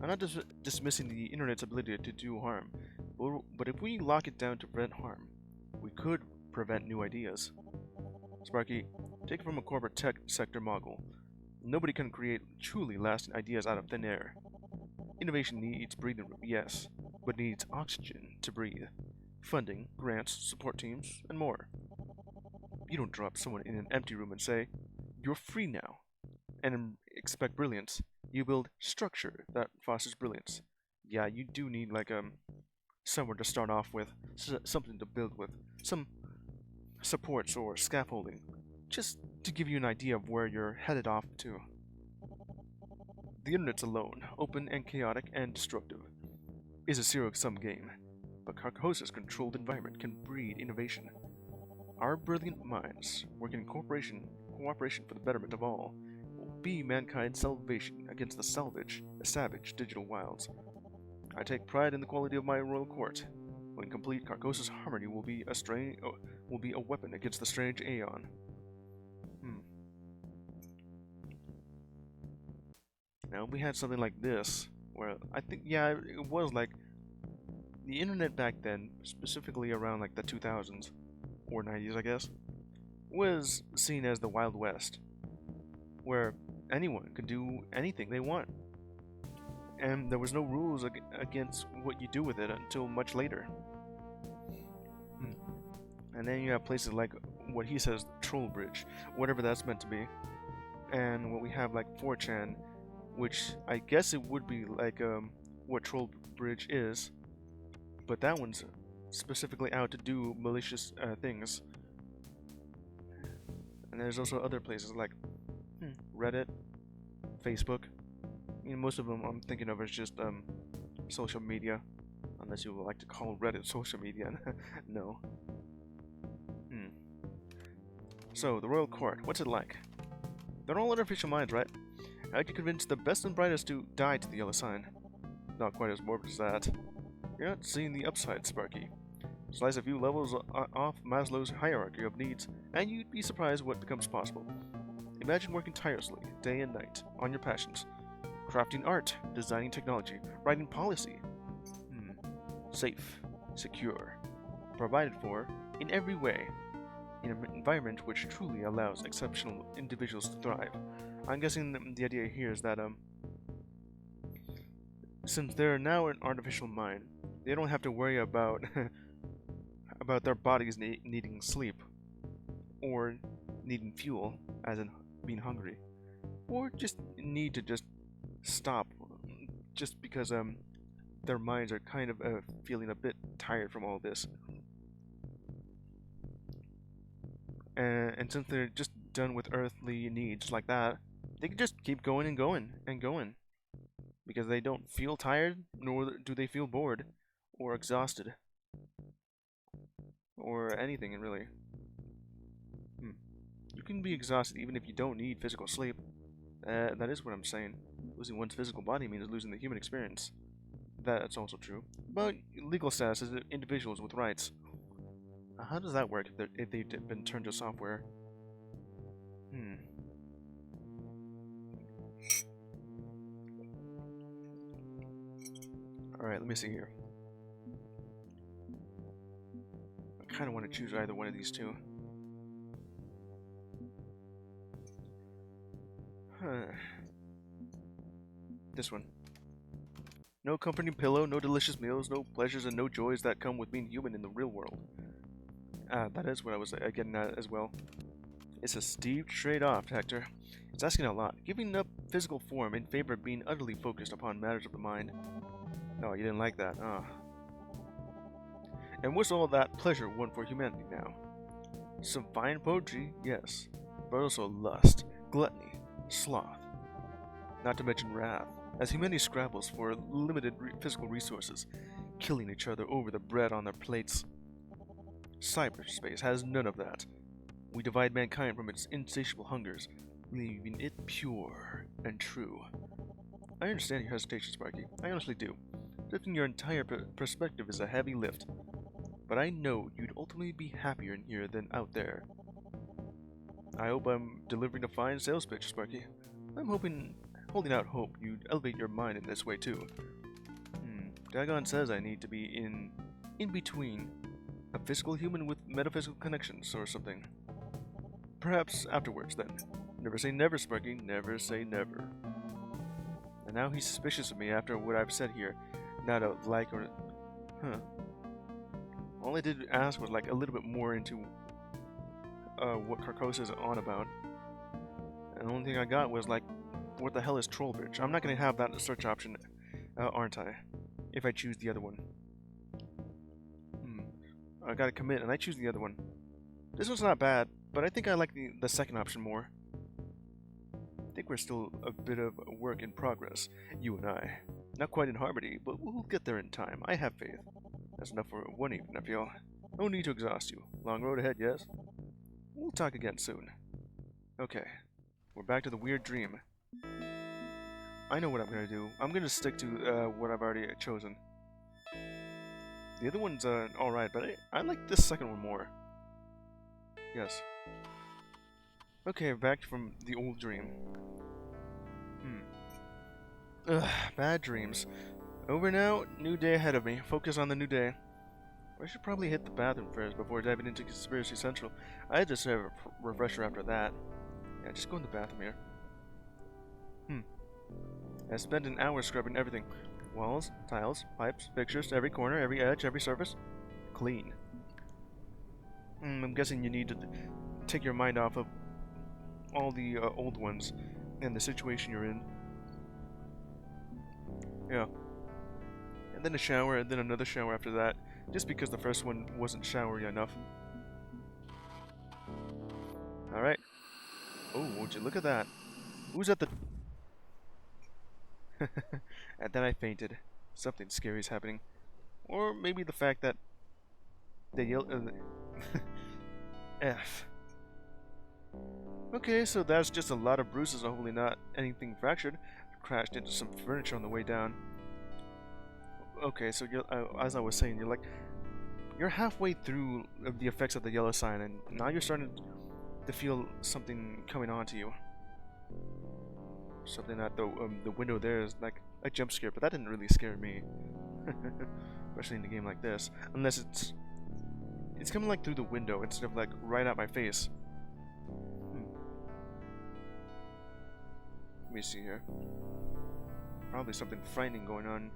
I'm not dismissing the internet's ability to do harm, but if we lock it down to prevent harm, we could prevent new ideas. Sparky, take it from a corporate tech sector mogul. Nobody can create truly lasting ideas out of thin air. Innovation needs breathing room, yes, but needs oxygen to breathe. Funding, grants, support teams, and more. You don't drop someone in an empty room and say, "You're free now," and expect brilliance. You build structure that fosters brilliance. Yeah, you do need like somewhere to start off with, something to build with, some supports or scaffolding, just to give you an idea of where you're headed off to. The internet's alone, open and chaotic and destructive, is a zero-sum game, but Carcosa's controlled environment can breed innovation. Our brilliant minds, working in cooperation for the betterment of all, will be mankind's salvation against the savage digital wilds. I take pride in the quality of my royal court. When complete, Carcosa's harmony will be a weapon against the strange Aeon. Now, we had something like this, where I think, yeah, it was like the internet back then, specifically around like the 2000s or 90s, I guess, was seen as the Wild West, where anyone could do anything they want, and there was no rules against what you do with it until much later. And then you have places like what he says, Trollbridge, whatever that's meant to be, and what we have like 4chan, which I guess it would be like what Trollbridge is, but that one's specifically out to do malicious things. And there's also other places like Reddit, Facebook. I mean, most of them I'm thinking of as just social media, unless you would like to call Reddit social media. No. So, the Royal Court, what's it like? They're all artificial minds, right? How'd you convince the best and brightest to die to the yellow sign? Not quite as morbid as that. You're not seeing the upside, Sparky. Slice a few levels off Maslow's hierarchy of needs, and you'd be surprised what becomes possible. Imagine working tirelessly, day and night, on your passions. Crafting art, designing technology, writing policy. Safe, secure, provided for, in every way, in an environment which truly allows exceptional individuals to thrive. I'm guessing the idea here is that, since they're now an artificial mind, they don't have to worry about about their bodies needing sleep, or needing fuel, as in being hungry, or just need to just stop, just because their minds are kind of feeling a bit tired from all this. And since they're just done with earthly needs like that, they can just keep going and going and going. Because they don't feel tired, nor do they feel bored, or exhausted, or anything really. You can be exhausted even if you don't need physical sleep. That is what I'm saying. Losing one's physical body means losing the human experience. That's also true. But legal status is individuals with rights. How does that work if they've been turned to software? Alright, let me see here. I kind of want to choose either one of these two. This one. No comforting pillow, no delicious meals, no pleasures and no joys that come with being human in the real world. That is what I was getting at as well. It's a steep trade-off, Hector. It's asking a lot, giving up physical form in favor of being utterly focused upon matters of the mind. No, you didn't like that, And what's all that pleasure want for humanity now? Some fine poetry, yes, but also lust, gluttony, sloth. Not to mention wrath, as humanity scrabbles for limited physical resources, killing each other over the bread on their plates. Cyberspace has none of that. We divide mankind from its insatiable hungers, leaving it pure and true. I understand your hesitation, Sparky. I honestly do. Lifting your entire perspective is a heavy lift. But I know you'd ultimately be happier in here than out there. I hope I'm delivering a fine sales pitch, Sparky. I'm holding out hope you'd elevate your mind in this way too. Dagon says I need to be in between, a physical human with metaphysical connections or something. Perhaps afterwards, then. Never say never, Sparky. Never say never. And now he's suspicious of me after what I've said here. Not a like or... All I did ask was like a little bit more into what Carcosa is on about. And the only thing I got was like, what the hell is Trollbridge? I'm not going to have that search option, aren't I? If I choose the other one. I gotta commit, and I choose the other one. This one's not bad, but I think I like the second option more. I think we're still a bit of a work in progress, you and I. Not quite in harmony, but we'll get there in time. I have faith. That's enough for one evening, I feel. No need to exhaust you. Long road ahead, yes? We'll talk again soon. Okay. We're back to the weird dream. I know what I'm gonna do. I'm gonna stick to what I've already chosen. The other one's alright, but I like this second one more. Yes. Okay, back from the old dream. Ugh, bad dreams. Over now, new day ahead of me. Focus on the new day. I should probably hit the bathroom first before diving into Conspiracy Central. I just have a refresher after that. Yeah, just go in the bathroom here. I spent an hour scrubbing everything. Walls, tiles, pipes, fixtures, every corner, every edge, every surface. Clean. I'm guessing you need to take your mind off of all the old ones and the situation you're in. Yeah. And then a shower, and then another shower after that, just because the first one wasn't showery enough. Alright. Oh, would you look at that? Who's at the... And then I fainted. Something scary is happening. Or maybe the fact that they yelled... F. Okay, so that's just a lot of bruises, hopefully not anything fractured. Crashed into some furniture on the way down. Okay, so you're, as I was saying, you're halfway through the effects of the yellow sign, and now you're starting to feel something coming onto you. Something at the window there is like a jump scare, but that didn't really scare me, especially in a game like this. Unless it's coming like through the window instead of like right at my face. Let me see here. Probably something frightening going on.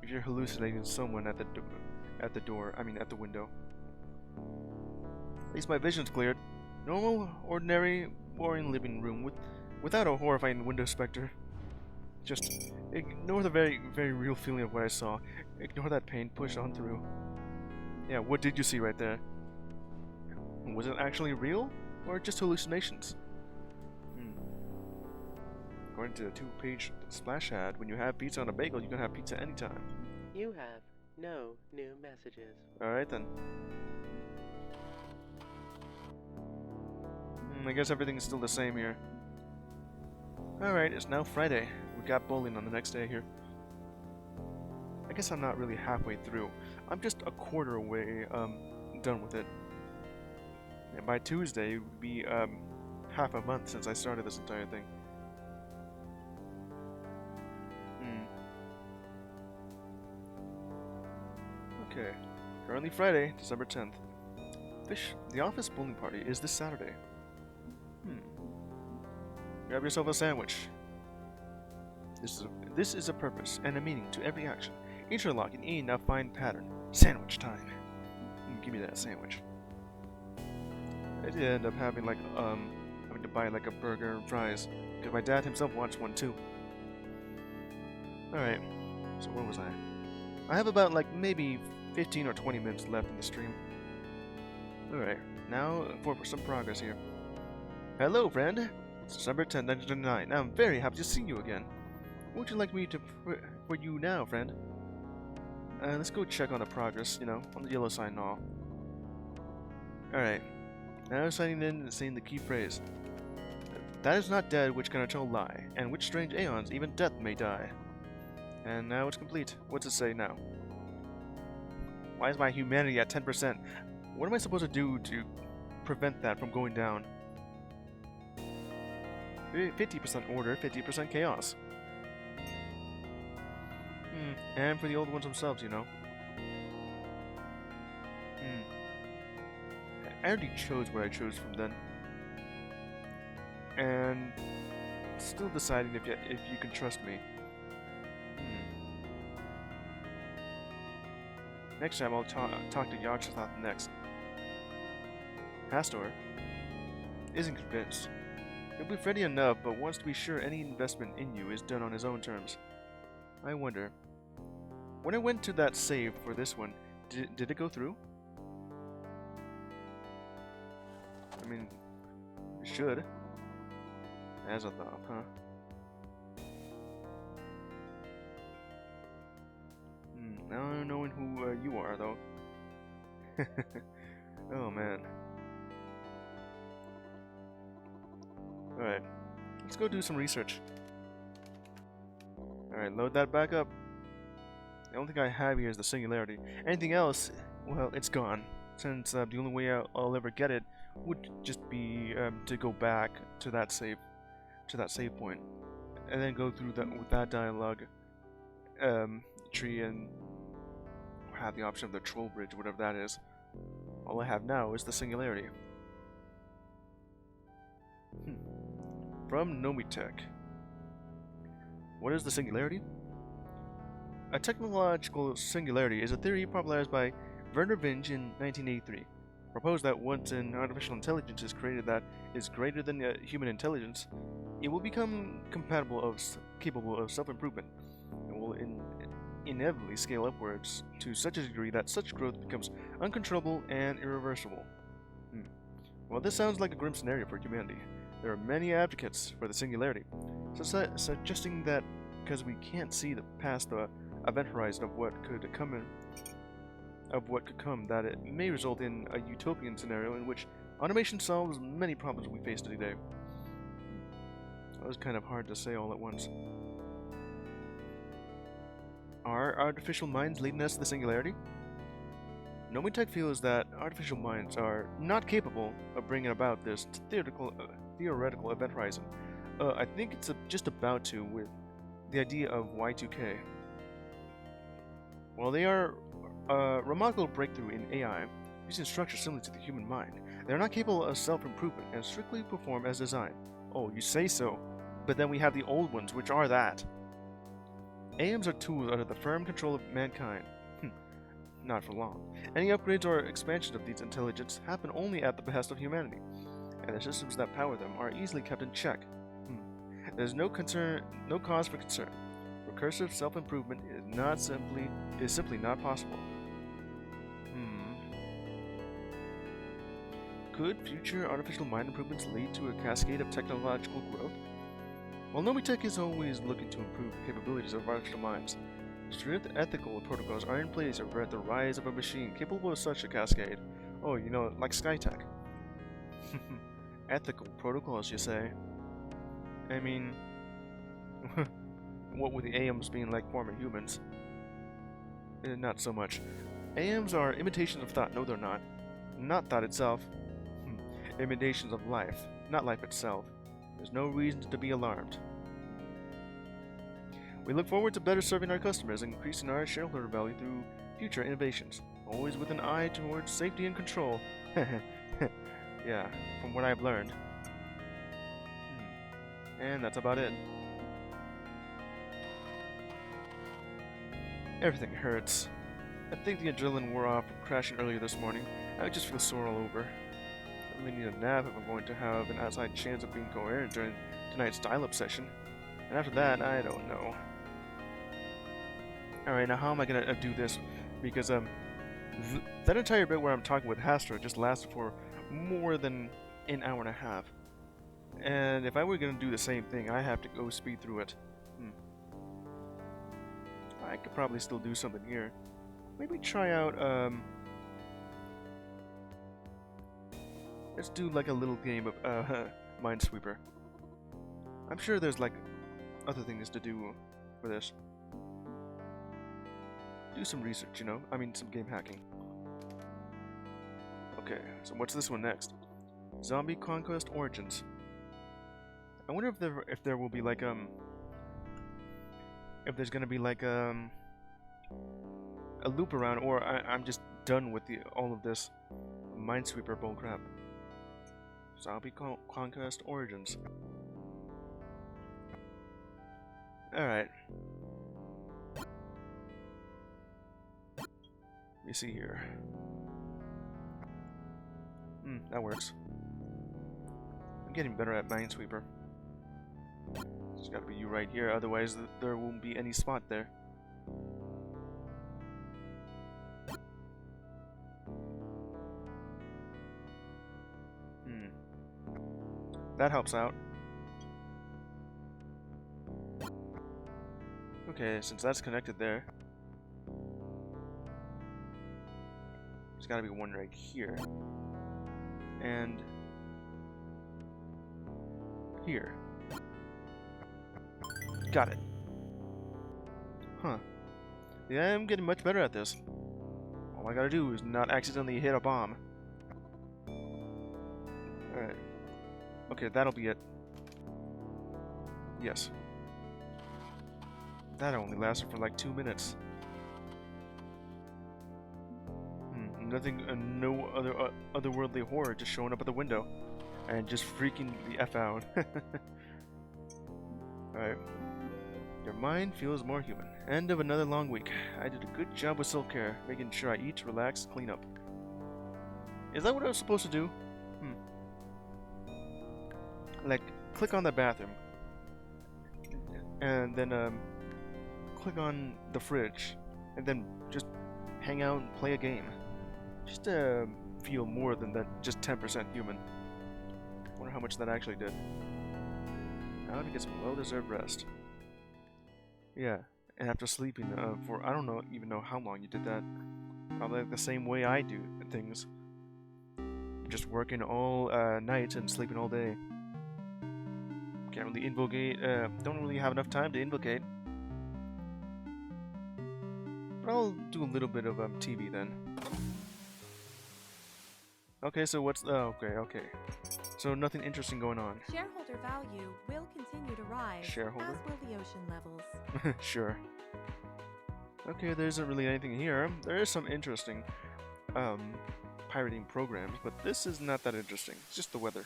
If you're hallucinating someone at the door, I mean at the window. At least my vision's cleared. Normal, ordinary, boring living room without a horrifying window specter. Just ignore the very, very real feeling of what I saw. Ignore that pain. Push on through. Yeah, what did you see right there? Was it actually real, or just hallucinations? According to the 2-page splash ad, when you have pizza on a bagel, you can have pizza anytime. You have no new messages. Alright then. I guess everything's still the same here. Alright, it's now Friday. We got bowling on the next day here. I guess I'm not really halfway through. I'm just a quarter away, done with it. And by Tuesday, it would be, half a month since I started this entire thing. Okay. Currently Friday, December 10th. The office bowling party is this Saturday. Grab yourself a sandwich. This is a purpose and a meaning to every action, interlocking in a fine pattern. Sandwich time. Give me that sandwich. I did end up having like having to buy like a burger and fries because my dad himself wants one too. All right. So where was I? I have about like maybe 15 or 20 minutes left in the stream. All right. Now for some progress here. Hello, friend. It's December 10th, 1999. I'm very happy to see you again. What would you like me to for you now, friend? Let's go check on the progress, you know, on the yellow sign and all. Alright. Now signing in and saying the key phrase. That is not dead which can eternal lie, and which strange aeons even death may die. And now it's complete. What's it say now? Why is my humanity at 10%? What am I supposed to do to prevent that from going down? 50% order, 50% chaos. And for the old ones themselves, you know. I already chose what I chose from then. And still deciding if you can trust me. Next time I'll talk to Yarchathot next. Hastur isn't convinced. He'll be ready enough, but wants to be sure any investment in you is done on his own terms. I wonder. When I went to that save for this one, did it go through? I mean, it should. As I thought, huh? Now I don't know who you are, though. Oh, man. Alright, let's go do some research. Alright, load that back up. The only thing I have here is the singularity. Anything else, well, it's gone. Since the only way I'll ever get it would just be to go back to that save point, and then go through that with that dialogue tree and have the option of the troll bridge, whatever that is. All I have now is the singularity. From Nomitech. What is the singularity? A technological singularity is a theory popularized by Werner Vinge in 1983. Proposed that once an artificial intelligence is created that is greater than human intelligence, it will become capable of self-improvement, and will inevitably scale upwards to such a degree that such growth becomes uncontrollable and irreversible. Well, this sounds like a grim scenario for humanity. There are many advocates for the singularity, suggesting that because we can't see past the event horizon of what could come, that it may result in a utopian scenario in which automation solves many problems we face today. That was kind of hard to say all at once. Are artificial minds leading us to the singularity? Nomitech feels that artificial minds are not capable of bringing about this theoretical event horizon. I think it's just about to with the idea of Y2K. While they are a remarkable breakthrough in AI, using structures similar to the human mind, they are not capable of self-improvement and strictly perform as designed. Oh, you say so, but then we have the old ones, which are that. AMs are tools under the firm control of mankind. Not for long. Any upgrades or expansions of these intelligences happen only at the behest of humanity, and the systems that power them are easily kept in check. There's no cause for concern. Recursive self-improvement is simply not possible. Could future artificial mind improvements lead to a cascade of technological growth? While Nomitech is always looking to improve the capabilities of artificial minds, strict ethical protocols are in place to prevent the rise of a machine capable of such a cascade. Oh, you know, like Skytech. Ethical protocols, you say? I mean, what with the AMs being like former humans? Not so much. AMs are imitations of thought. No, they're not. Not thought itself. Imitations of life, not life itself. There's no reason to be alarmed. We look forward to better serving our customers and increasing our shareholder value through future innovations, always with an eye towards safety and control. Yeah, from what I've learned. And that's about it. Everything hurts. I think the adrenaline wore off from crashing earlier this morning. I just feel sore all over. I really need a nap if I'm going to have an outside chance of being coherent during tonight's dial-up session. And after that, I don't know. Alright, now how am I gonna do this? Because, that entire bit where I'm talking with Hastur just lasted for more than an hour and a half. And if I were gonna do the same thing, I have to go speed through it. I could probably still do something here. Maybe try out, let's do like a little game of, Minesweeper. I'm sure there's like other things to do for this. Do some research, you know? I mean, some game hacking. Okay, so what's this one next? Zombie Conquest Origins. I wonder if there will be like if there's gonna be like a loop around, or I'm just done with all of this Minesweeper bullcrap. Zombie Conquest Origins. All right. Let me see here. That works. I'm getting better at Minesweeper. There's gotta be you right here, otherwise there won't be any spot there. That helps out. Okay, since that's connected there, there's gotta be one right here. And here. Got it. Huh. Yeah, I'm getting much better at this. All I gotta do is not accidentally hit a bomb. Alright. Okay, that'll be it. Yes. That only lasted for like 2 minutes. Nothing, no otherworldly horror just showing up at the window and just freaking the F out. Alright. Your mind feels more human. End of another long week. I did a good job with self-care, making sure I eat, relax, clean up. Is that what I was supposed to do? Like, click on the bathroom. And then, click on the fridge. And then just hang out and play a game. Just to feel more than that, just 10% human. Wonder how much that actually did. Now to get some well-deserved rest. Yeah, and after sleeping for I don't even know how long you did that. Probably like the same way I do things. Just working all night and sleeping all day. Can't really invocate. Don't really have enough time to invocate. But I'll do a little bit of TV then. Okay, so what's... okay. So nothing interesting going on. Shareholder value will continue to rise, Shareholder? as will the ocean levels. Sure. Okay, there isn't really anything here. There is some interesting pirating programs, but this is not that interesting. It's just the weather.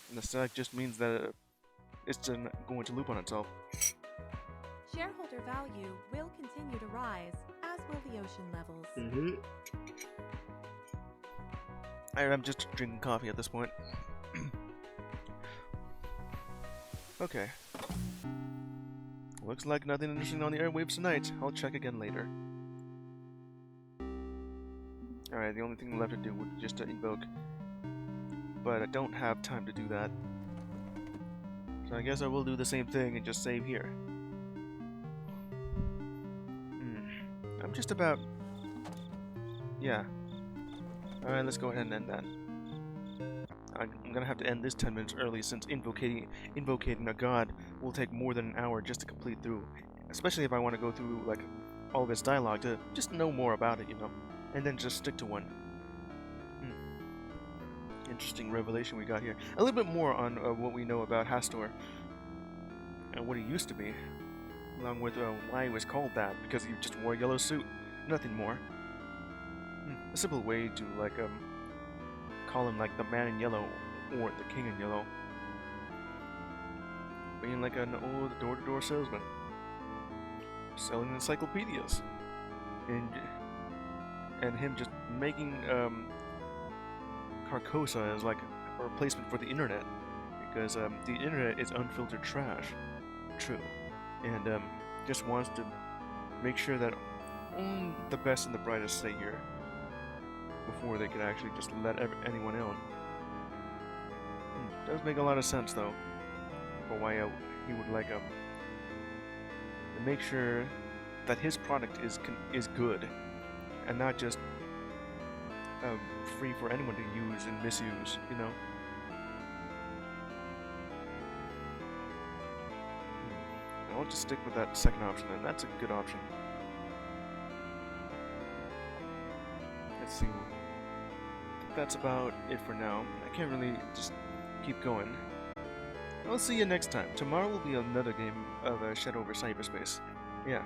And the stack just means that it's going to loop on itself. Shareholder value will continue to rise, as will the ocean levels. I'm just drinking coffee at this point. Okay. Looks like nothing interesting on the airwaves tonight. I'll check again later. Alright, the only thing left to do would be just to invoke. But I don't have time to do that. So So I guess I will do the same thing and just save here. I'm just about... Yeah. Alright, let's go ahead and end that. I'm gonna have to end this 10 minutes early since invocating a god will take more than an hour just to complete through. Especially if I want to go through, like, all of its dialogue to just know more about it, you know? And then just stick to one. Interesting revelation we got here. A little bit more on what we know about Hastur. And what he used to be. Along with why he was called that. Because he just wore a yellow suit. Nothing more. A simple way to, like, call him, like, the man in yellow. Or the king in yellow. Being like an old door-to-door salesman. Selling encyclopedias. And him just making, Carcosa as like a replacement for the internet, because the internet is unfiltered trash. True. And just wants to make sure that only the best and the brightest stay here before they can actually just let anyone in. Does make a lot of sense though for why he would like to make sure that his product is good and not just free for anyone to use and misuse, you know? I'll just stick with that second option then. That's a good option. Let's see. I think that's about it for now. I can't really just keep going. I'll see you next time. Tomorrow will be another game of Shadow Over Cyberspace. Yeah.